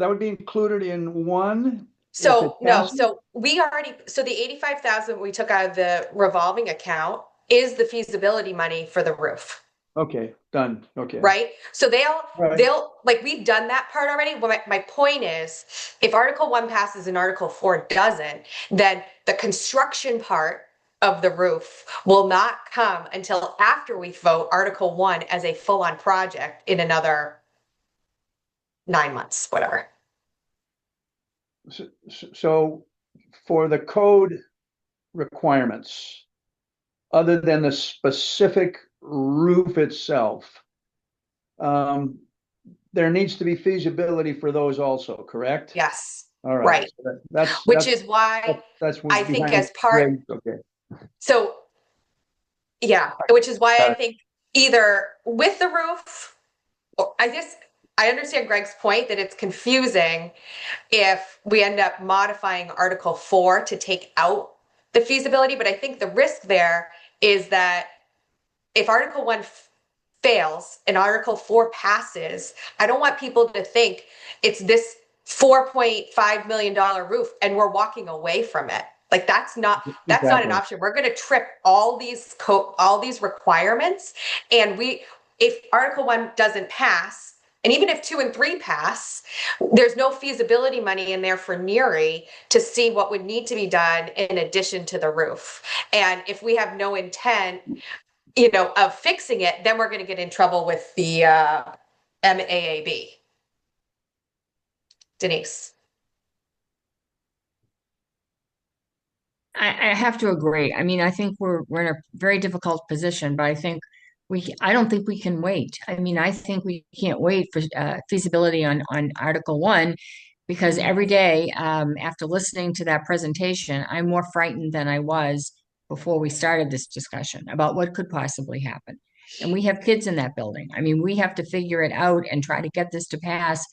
would be included in one. So no, so we already, so the 85,000 we took out of the revolving account is the feasibility money for the roof. Okay, done. Okay. Right. So they'll like, we've done that part already. But my point is, if Article 1 passes and Article 4 doesn't, then the construction part of the roof will not come until after we vote Article 1 as a full-on project in another 9 months, whatever. So for the code requirements, other than the specific roof itself, there needs to be feasibility for those also, correct? Yes. All right. So which is why I think as part. Okay. So yeah, which is why I think either with the roof, or I understand Greg's point that it's confusing if we end up modifying Article 4 to take out the feasibility, but I think the risk there is that if Article 1 fails and Article 4 passes, I don't want people to think it's this $4.5 million roof and we're walking away from it. Like that's not an option. We're going to trip all these requirements, and if Article 1 doesn't pass, and even if 2 and 3 pass, there's no feasibility money in there for NERI to see what would need to be done in addition to the roof. And if we have no intent, of fixing it, then we're going to get in trouble with the MAAB. Denise. I have to agree. I mean, I think we're in a very difficult position, but I don't think we can wait. I mean, I think we can't wait for feasibility on Article 1, because every day after listening to that presentation, I'm more frightened than I was before we started this discussion about what could possibly happen. And we have kids in that building. I mean, we have to figure it out and try to get this to pass.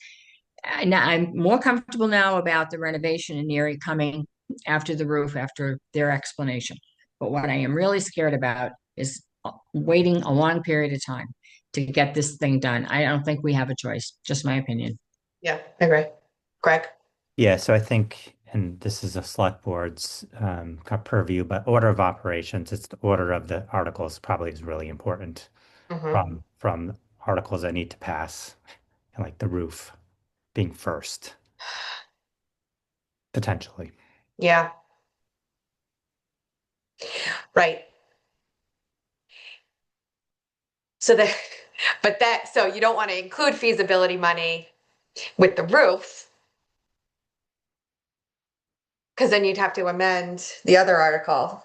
Now, I'm more comfortable now about the renovation in NERI coming after the roof, after their explanation. But what I am really scared about is waiting a long period of time to get this thing done. I don't think we have a choice. Just my opinion. Yeah, I agree. Greg? Yeah, so I think, and this is a select board's purview, but order of operations, it's the order of the articles probably is really important Hmm. from articles that need to pass, and like the roof being first, potentially. Yeah, right. So that, but that, so you don't want to include feasibility money with the roof, because then you'd have to amend the other article.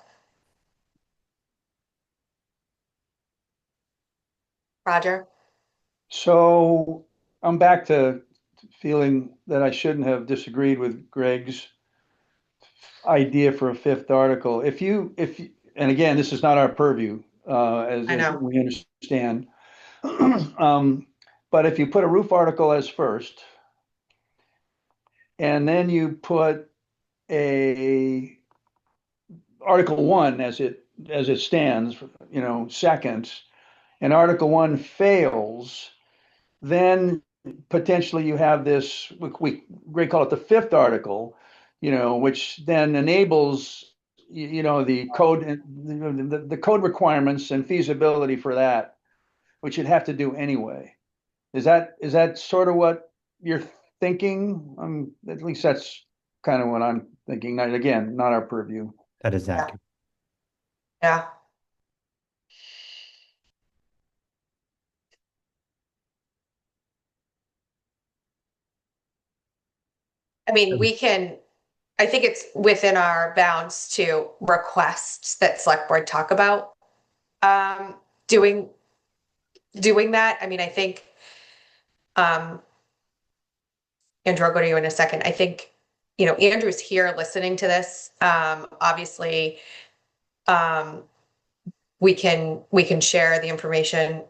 Roger? So I'm back to feeling that I shouldn't have disagreed with Greg's idea for a fifth article. And again, this is not our purview, I as know. we understand. Um, but if you put a roof article as first, and then you put a Article One as it stands, second, and Article One fails, then potentially you have this, we call it the fifth article, which then enables, the code, the code requirements and feasibility for that, which you'd have to do anyway. Is that sort of what you're thinking? At least that's kind of what I'm thinking. Again, not our purview. That is Yeah. accurate. Yeah. I mean, I think it's within our bounds to request that select board talk about um, doing doing that. I mean, I think um, Andrew, I'll go to you in a second. I think, Andrew's here listening to this. Obviously, um, we can share the information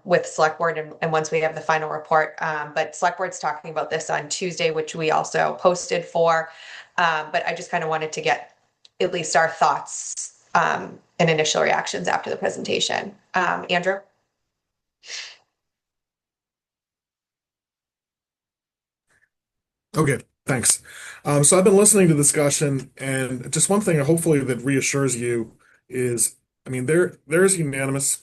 with select board and once we have the final report. But select board's talking about this on Tuesday, which we also posted for. But I just kind of wanted to get at least our thoughts and initial reactions after the presentation. Andrew? Okay, thanks. So I've been listening to the discussion, and just one thing, hopefully, that reassures you is, I mean, there's unanimous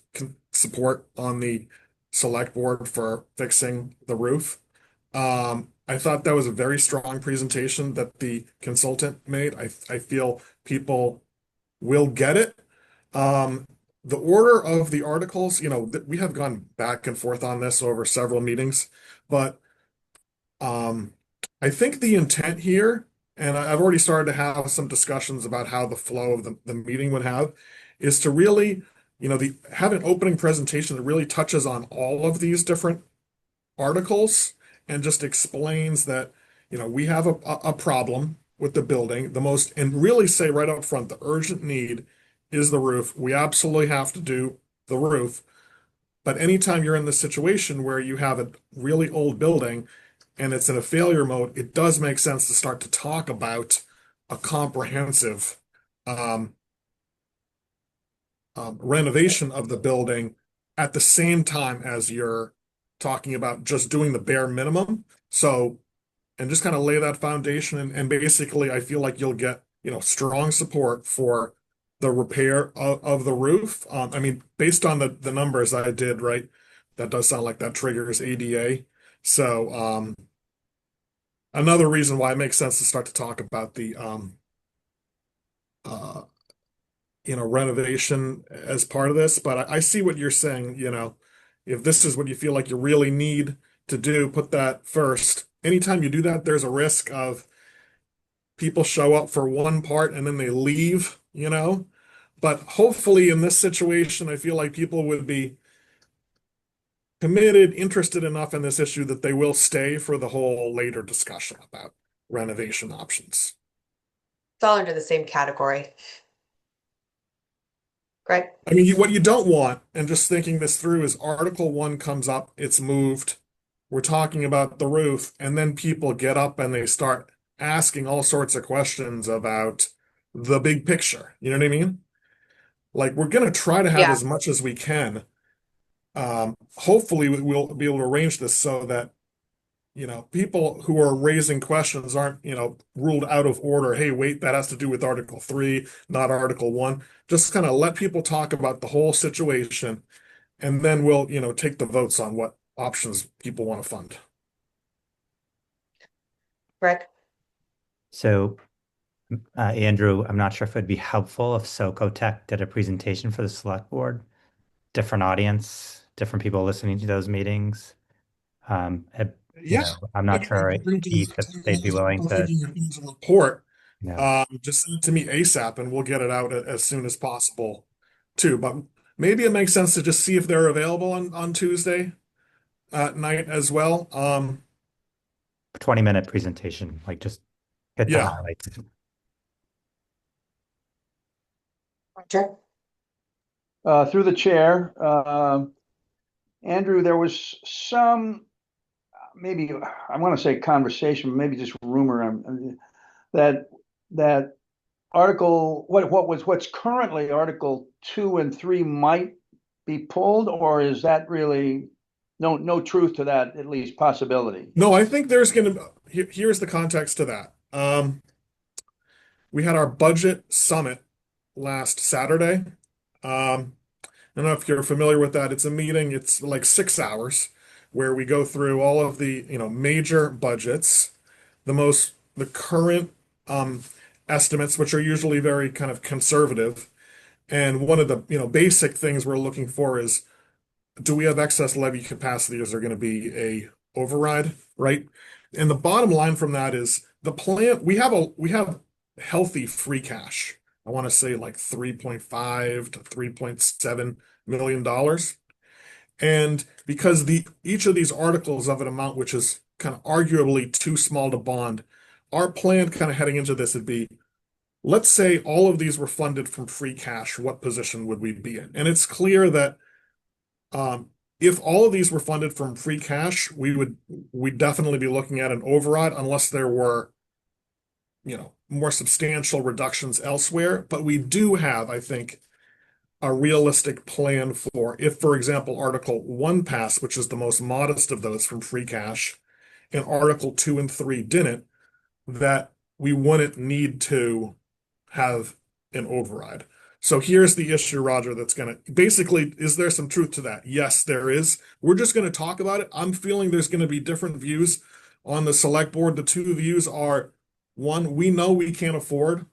support on the select board for fixing the roof. I thought that was a very strong presentation that the consultant made. I feel people will get it. Um, the order of the articles, we have gone back and forth on this over several meetings, but um, I think the intent here, and I've already started to have some discussions about how the flow of the meeting would have, is to really, have an opening presentation that really touches on all of these different articles and just explains that, we have a problem with the building. And really say right up front, the urgent need is the roof. We absolutely have to do the roof. But anytime you're in this situation where you have a really old building and it's in a failure mode, it does make sense to start to talk about a comprehensive um, renovation of the building at the same time as you're talking about just doing the bare minimum. So, and just kind of lay that foundation. And basically, I feel like you'll get, strong support for the repair of the roof. I mean, based on the numbers I did, right, that does sound like that triggers ADA. So, another reason why it makes sense to start to talk about the uh, renovation as part of this. But I see what you're saying, if this is what you feel like you really need to do, put that first. Anytime you do that, there's a risk of people show up for one part and then they leave. But hopefully in this situation, I feel like people would be committed, interested enough in this issue that they will stay for the whole later discussion about renovation options. It's all under the same category. Greg? I mean, what you don't want, and just thinking this through, is Article 1 comes up, it's moved, we're talking about the roof, and then people get up and they start asking all sorts of questions about the big picture. You know what I mean? Like we're going to try to have Yeah. as much as we can. Hopefully we'll be able to arrange this so that, people who are raising questions aren't, ruled out of order. Hey, wait, that has to do with Article 3, not Article 1. Just kind of let people talk about the whole situation, and then we'll, take the votes on what options people want to fund. Greg? So, Andrew, I'm not sure if it'd be helpful if Socotech did a presentation for the select board, different audience, different people listening to those meetings. Yeah, I'm I not can sure, bring to Keith, if they'd be willing to, the report. you know, Just send it to me ASAP, and we'll get it out as soon as possible, too. But maybe it makes sense to just see if they're available on Tuesday night as well. 20-minute presentation, like just hit the Yeah. highlights. Roger? Through the chair, Andrew, there was some, maybe, I want to say conversation, maybe just rumor, that, that what's currently Article 2 and 3 might be pulled, or is that really no truth to that, at least possibility? No, I think there's going to, here's the context to that. We had our budget summit last Saturday. I don't know if you're familiar with that. It's a meeting, it's like 6 hours where we go through all of the, major budgets, the current estimates, which are usually very kind of conservative. And one of the, basic things we're looking for is, do we have excess levy capacity? Is there going to be a override, right? And the bottom line from that is the plan, we have healthy free cash. I want to say like 3.5 to 3.7 million dollars. And because each of these articles of an amount which is kind of arguably too small to bond, our plan kind of heading into this would be, let's say all of these were funded from free cash, what position would we be in? And it's clear that if all of these were funded from free cash, we'd definitely be looking at an override unless there were, more substantial reductions elsewhere. But we do have, I think, a realistic plan for if, for example, Article 1 passed, which is the most modest of those from free cash, and Article 2 and 3 didn't, that we wouldn't need to have an override. So here's the issue, Roger, that's going to basically, is there some truth to that? Yes, there is. We're just going to talk about it. I'm feeling there's going to be different views on the select board. The two views are, one, we know we can't afford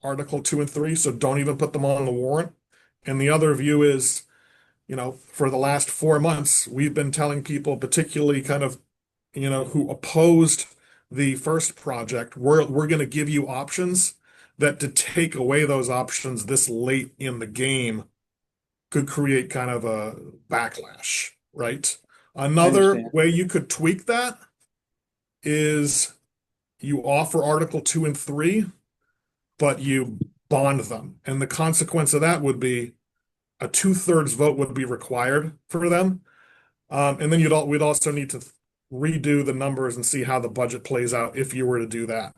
Article 2 and 3, so don't even put them on the warrant. And the other view is, for the last 4 months, we've been telling people, particularly kind of, who opposed the first project, we're going to give you options that to take away those options this late in the game could create kind of a backlash, right? I Another understand. way you could tweak that is you offer Article 2 and 3, but you bond them. And the consequence of that would be a 2/3 vote would be required for them. And then we'd also need to redo the numbers and see how the budget plays out if you were to do that.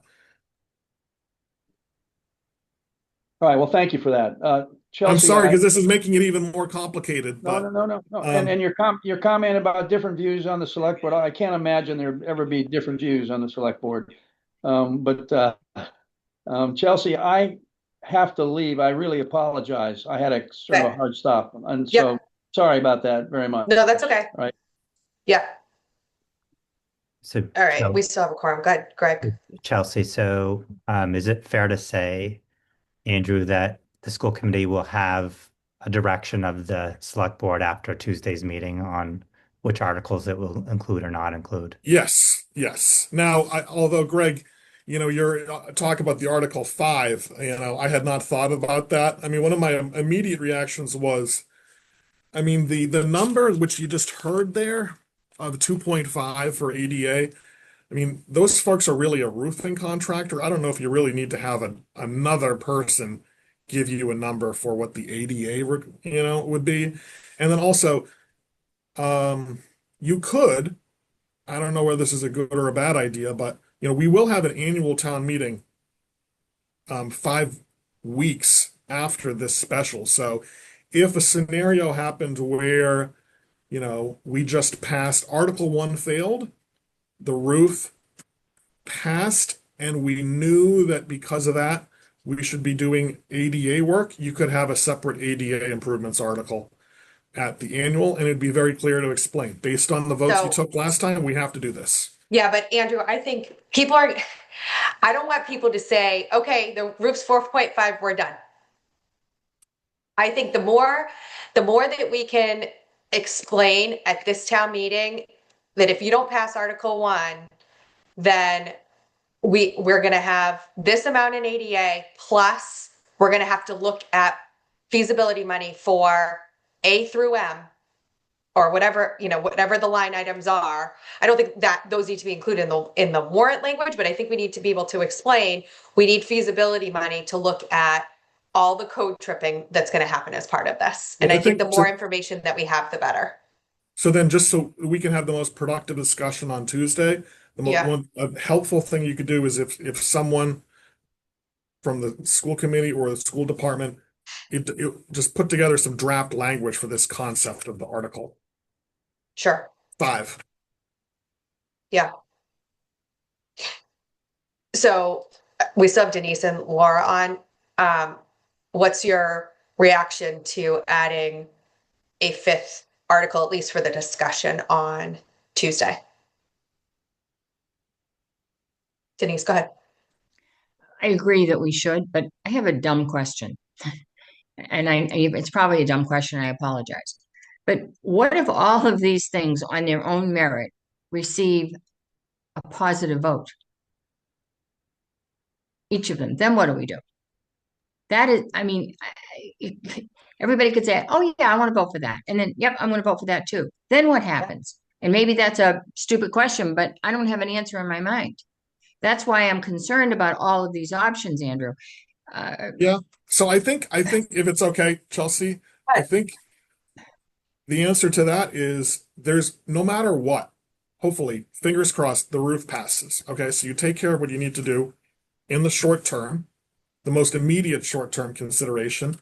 All right, well, thank you for that. I'm Chelsea, sorry because this is making it even more complicated, no, but no, no, no, no. And your comment about different views on the select board, I can't imagine there ever be different views on the select board. But Chelsea, I have to leave. I really apologize. I had a sort of a hard stop, and so Yep. sorry about that very much. No, that's okay. Right. Yeah. So, All right. We still have a quorum. Good, Greg. Chelsea, so is it fair to say, Andrew, that the school committee will have a direction of the select board after Tuesday's meeting on which articles it will include or not include? yes, yes. Now, although Greg, you're talk about the Article 5, I had not thought about that. I mean, one of my immediate reactions was, I mean, the number which you just heard there of 2.5 for ADA, I mean, those folks are really a roofing contractor. I don't know if you really need to have another person give you a number for what the ADA, would be. And then also, you could, I don't know whether this is a good or a bad idea, but we will have an annual town meeting 5 weeks after this special. So if a scenario happened where, we just passed Article 1 failed, the roof passed, and we knew that because of that, we should be doing ADA work, you could have a separate ADA improvements article at the annual, and it'd be very clear to explain. Based on the votes you So, took last time, we have to do this. yeah, but Andrew, I think I don't want people to say, okay, the roof's 4.5, we're done. I think the more that we can explain at this town meeting that if you don't pass Article 1, then we're going to have this amount in ADA, plus we're going to have to look at feasibility money for A through M, or whatever, whatever the line items are. I don't think that those need to be included in the warrant language, but I think we need to be able to explain we need feasibility money to look at all the code tripping that's going to happen as part of this. And Well, I think the more information that we have, the better. So then, just so we can have the most productive discussion on Tuesday, Yeah. a helpful thing you could do is if someone from the school committee or the school department, just put together some draft language for this concept of the Article Sure. 5. Yeah. So we still have Denise and Laura on. What's your reaction to adding a fifth article, at least for the discussion on Tuesday? Denise, go ahead. I agree that we should, but I have a dumb question. And it's probably a dumb question, I apologize. But what if all of these things on their own merit receive a positive vote? Each of them, then what do we do? That is, everybody could say, oh yeah, I want to vote for that. And then, yep, I'm going to vote for that too. Then what happens? And maybe that's a stupid question, but I don't have an answer in my mind. That's why I'm concerned about all of these options, Andrew. Yeah. So I think if it's okay, Chelsea, I think the answer to that is there's no matter what, hopefully, fingers crossed, the roof passes. Okay, so you take care of what you need to do in the short term, the most immediate short term consideration.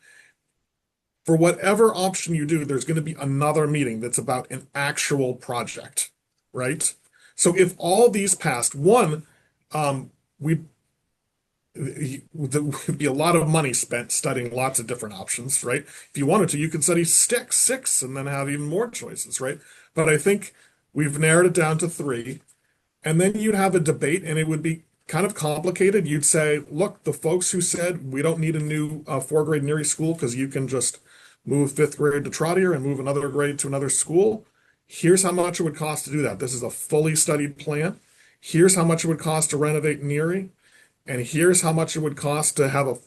For whatever option you do, there's going to be another meeting that's about an actual project, right? So if all these passed, one, we there would be a lot of money spent studying lots of different options, right? If you wanted to, you could study six, and then have even more choices, right? But I think we've narrowed it down to 3, and then you'd have a debate, and it would be kind of complicated. You'd say, look, the folks who said we don't need a new 4th-grade Neary school because you can just move 5th grade to Trotter and move another grade to another school. Here's how much it would cost to do that. This is a fully studied plan. Here's how much it would cost to renovate Neary. And here's how much it would cost to have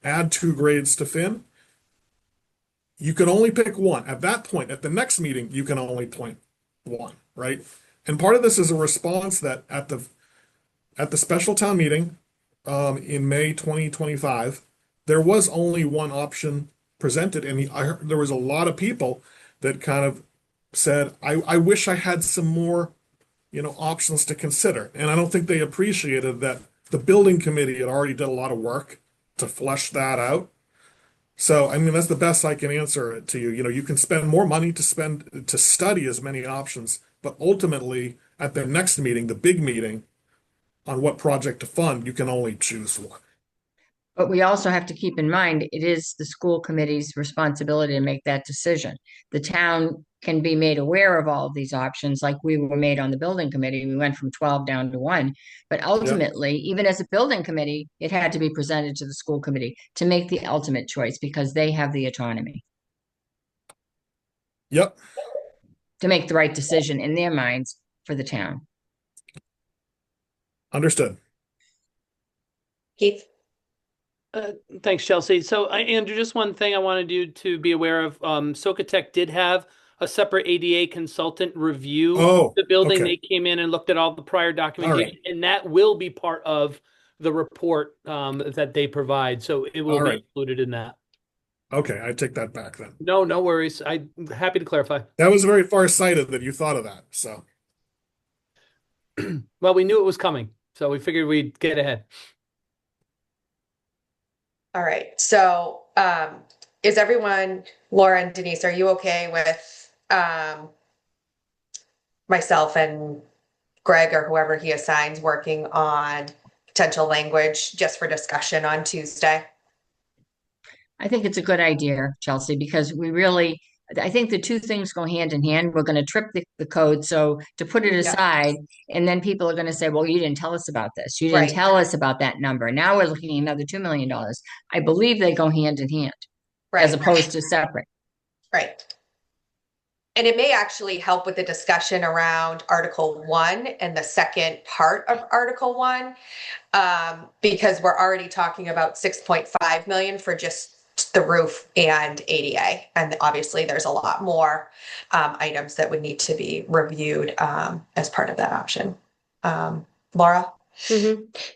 add 2 grades to Finn. You can only pick one. At that point, at the next meeting, you can only point one, right? And part of this is a response that at the special town meeting in May 2025, there was only one option presented, and there was a lot of people that kind of said, I wish I had some more options to consider. And I don't think they appreciated that the building committee had already done a lot of work to flesh that out. So, that's the best I can answer it to you. You can spend more money to study as many options, but ultimately at the next meeting, the big meeting on what project to fund, you can only choose one. But we also have to keep in mind, it is the school committee's responsibility to make that decision. The town can be made aware of all of these options, like we were made on the building committee. We went from 12 down to 1. But ultimately, even as a building committee, it had to be presented to the school committee to make the ultimate choice because they have the autonomy Yep. to make the right decision in their minds for the town. Understood. Keith? Thanks, Chelsea. So, Andrew, just one thing I wanted you to be aware of. Socotec did have a separate ADA consultant review the building. Okay. They came in and looked at all the prior documentation, right. and that will be part of the report that they provide. So it will be included in that. Okay, I take that back then. No worries. I'm happy to clarify. That was very far-sighted that you thought of that. So, well, we knew it was coming, so we figured we'd get ahead. All right. So, is everyone, Laura and Denise, are you okay with myself and Greg or whoever he assigns working on potential language just for discussion on Tuesday? I think it's a good idea, Chelsea, because I think the two things go hand in hand. We're going to trip the code. So to put it Yeah. aside, and then people are going to say, well, you didn't tell us about this. You didn't Right. tell us about that number. Now we're looking at another $2 million. I believe they go hand in hand as Right. opposed to separate. Right. And it may actually help with the discussion around Article 1 and the second part of Article 1, because we're already talking about 6.5 million for just the roof and ADA. And obviously there's a lot more items that would need to be reviewed as part of that option. Laura?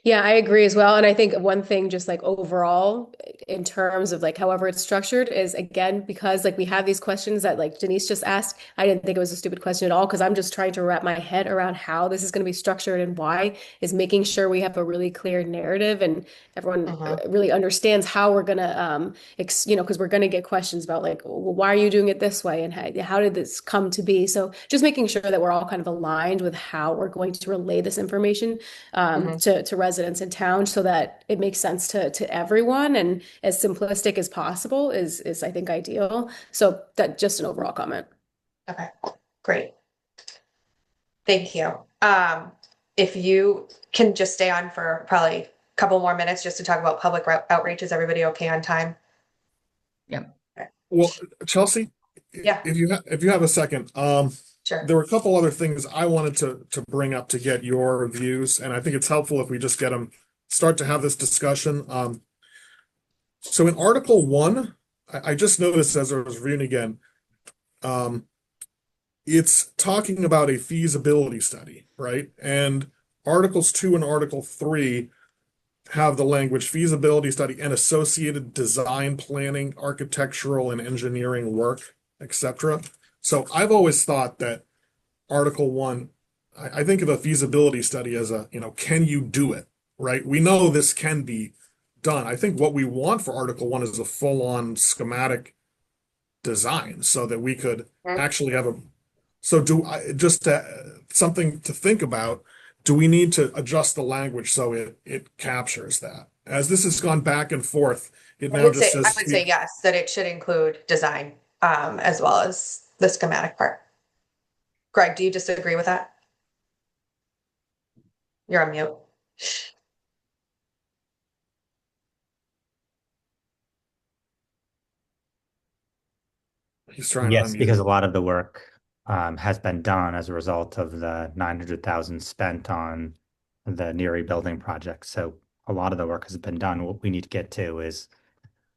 Yeah, I agree as well. And I think one thing, just like overall, in terms of like however it's structured, is again, because like we have these questions that like Denise just asked. I didn't think it was a stupid question at all because I'm just trying to wrap my head around how this is going to be structured and why, is making sure we have a really clear narrative and everyone really understands how we're going to, because we're going to get questions about like, well, why are you doing it this way? And how did this come to be? So just making sure that we're all kind of aligned with how we're going to relay this information to residents in town so that it makes sense to everyone and as simplistic as possible is I think ideal. So that just an overall comment. Okay, great. Thank you. If you can just stay on for probably a couple more minutes just to talk about public outreach. Is everybody okay on time? Yep. Well, Chelsea, Yeah. if you have a second, Sure. there were a couple other things I wanted to bring up to get your views, and I think it's helpful if we just start to have this discussion. So in Article 1, I just noticed as I was reading again, it's talking about a feasibility study, right? And Articles 2 and Article 3 have the language feasibility study and associated design, planning, architectural, and engineering work, etc. So I've always thought that Article 1, I think of a feasibility study as can you do it, right? We know this can be done. I think what we want for Article 1 is a full-on schematic design so that we could actually have something to think about. Do we need to adjust the language so it captures that? As this has gone back and forth, it now just says I would say yes, that it should include design as well as the schematic part. Greg, do you disagree with that? You're on mute. He's trying Yes, to unmute. because a lot of the work has been done as a result of the 900,000 spent on the Neary building project. So a lot of the work has been done. What we need to get to is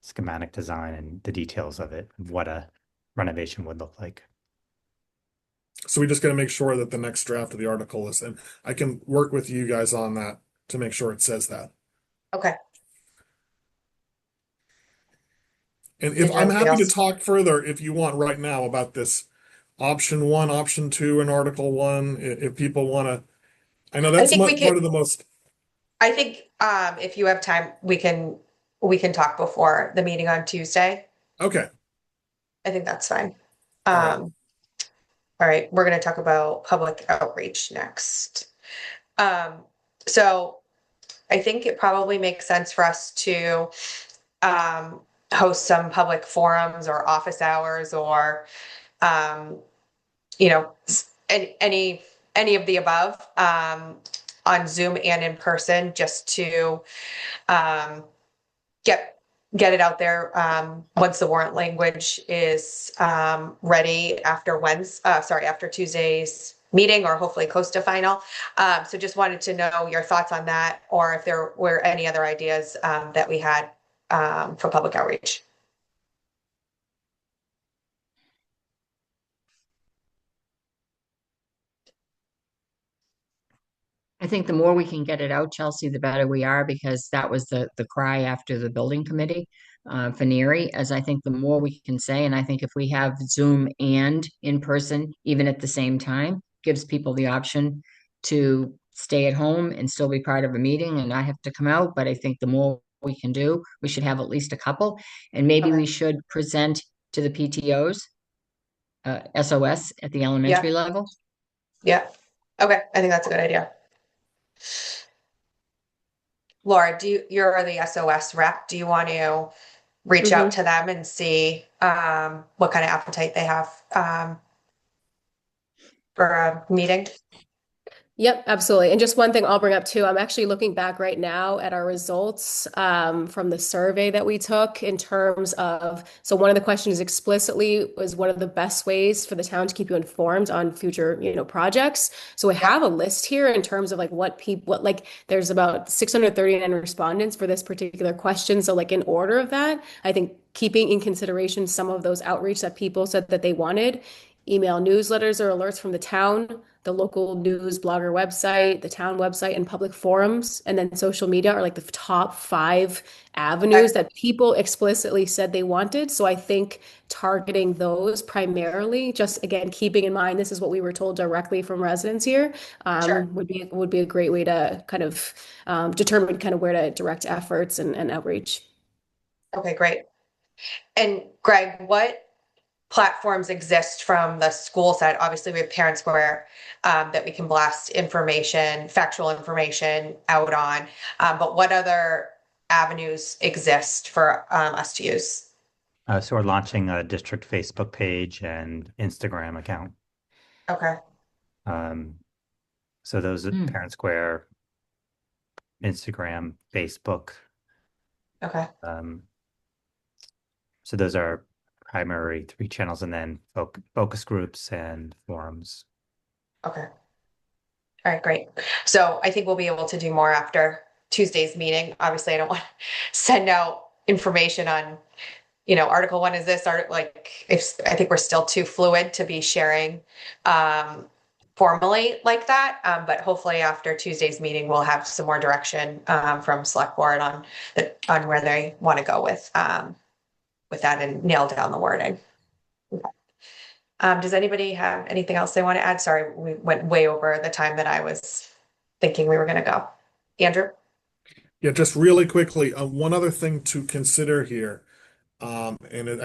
schematic design and the details of it, of what a renovation would look like. So we just got to make sure that the next draft of the article is, and I can work with you guys on that to make sure it says that. Okay. And if I'm happy to talk further, if you want right now about this option 1, option 2 in Article 1, if people want to, I know that's part of the most. I think if you have time, we can talk before the meeting on Tuesday. Okay. I think that's fine. All right, we're going to talk about public outreach next. So I think it probably makes sense for us to host some public forums or office hours or, any of the above on Zoom and in person just to get it out there once the warrant language is ready after Tuesday's meeting or hopefully close to final. So just wanted to know your thoughts on that or if there were any other ideas that we had for public outreach. I think the more we can get it out, Chelsea, the better we are, because that was the cry after the building committee for Neary, as I think the more we can say. And I think if we have Zoom and in person, even at the same time, gives people the option to stay at home and still be part of a meeting and not have to come out. But I think the more we can do. We should have at least a couple, and maybe Okay. we should present to the PTOs, SOS at the elementary level. Yeah. Okay. I think that's a good idea. Laura, you're the SOS rep. Do you want to reach out to them and see what kind of appetite they have for a meeting? Yep, absolutely. And just one thing I'll bring up too, I'm actually looking back right now at our results from the survey that we took in terms of, so one of the questions explicitly was one of the best ways for the town to keep you informed on future, projects. So we have a list here in terms of like there's about 639 respondents for this particular question. So like in order of that, I think keeping in consideration some of those outreach that people said that they wanted, email newsletters or alerts from the town, the local news blogger website, the town website, and public forums, and then social media are like the top 5 avenues that people explicitly said they wanted. So I think targeting those primarily, just again, keeping in mind this is what we were told directly from residents here, Sure. would be a great way to kind of determine kind of where to direct efforts and outreach. Okay, great. And Greg, what platforms exist from the school side? Obviously, we have Parent Square that we can blast information, factual information out on. But what other avenues exist for us to use? So we're launching a district Facebook page and Instagram account. Okay. So those are Parent Square, Instagram, Facebook. Okay. So those are primary 3 channels, and then focus groups and forums. Okay. All right, great. So I think we'll be able to do more after Tuesday's meeting. Obviously, I don't want to send out information on, Article 1 is this, if I think we're still too fluid to be sharing formally like that. But hopefully after Tuesday's meeting, we'll have some more direction from Select Board on where they want to go with that and nail down the wording. Does anybody have anything else they want to add? Sorry, we went way over the time that I was thinking we were going to go. Andrew? Yeah, just really quickly, one other thing to consider here, I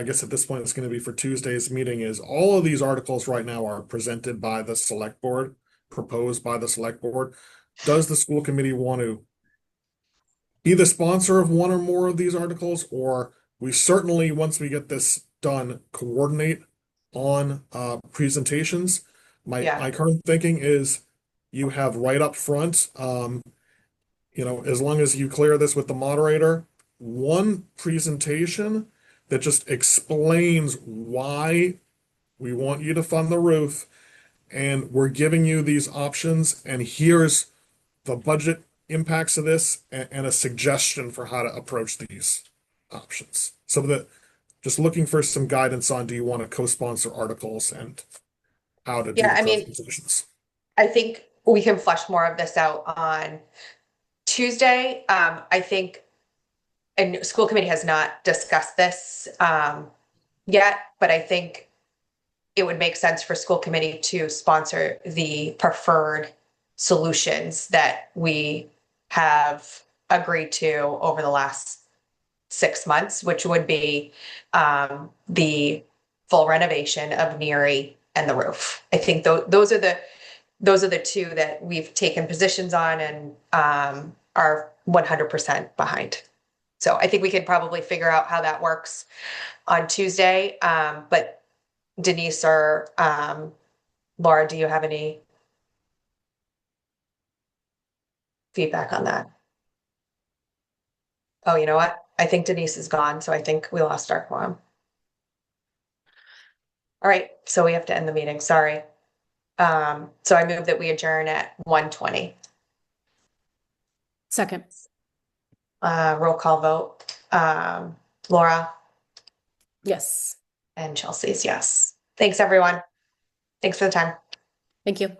guess at this point it's going to be for Tuesday's meeting, is all of these articles right now are presented by the Select Board, proposed by the Select Board. Does the school committee want to be the sponsor of one or more of these articles, or we certainly, once we get this done, coordinate on presentations? My current thinking is you have right up front, as long as you clear this with the moderator, one presentation that just explains why we want you to fund the roof, and we're giving you these options, and here's the budget impacts of this, and a suggestion for how to approach these options. So that just looking for some guidance on, do you want to co-sponsor articles and how to do the presentations? I think we can flesh more of this out on Tuesday. I think, and school committee has not discussed this yet, but I think it would make sense for school committee to sponsor the preferred solutions that we have agreed to over the last 6 months, which would be the full renovation of Neary and the roof. I think those are the 2 that we've taken positions on and are 100% behind. So I think we could probably figure out how that works on Tuesday. But Denise or Laura, do you have any feedback on that? Oh, you know what? I think Denise is gone, so I think we lost our quorum. All right, so we have to end the meeting. Sorry. So I move that we adjourn at 1:20. Second. Roll call vote. Laura? Yes. And Chelsea's yes. Thanks, everyone. Thanks for the time. Thank you.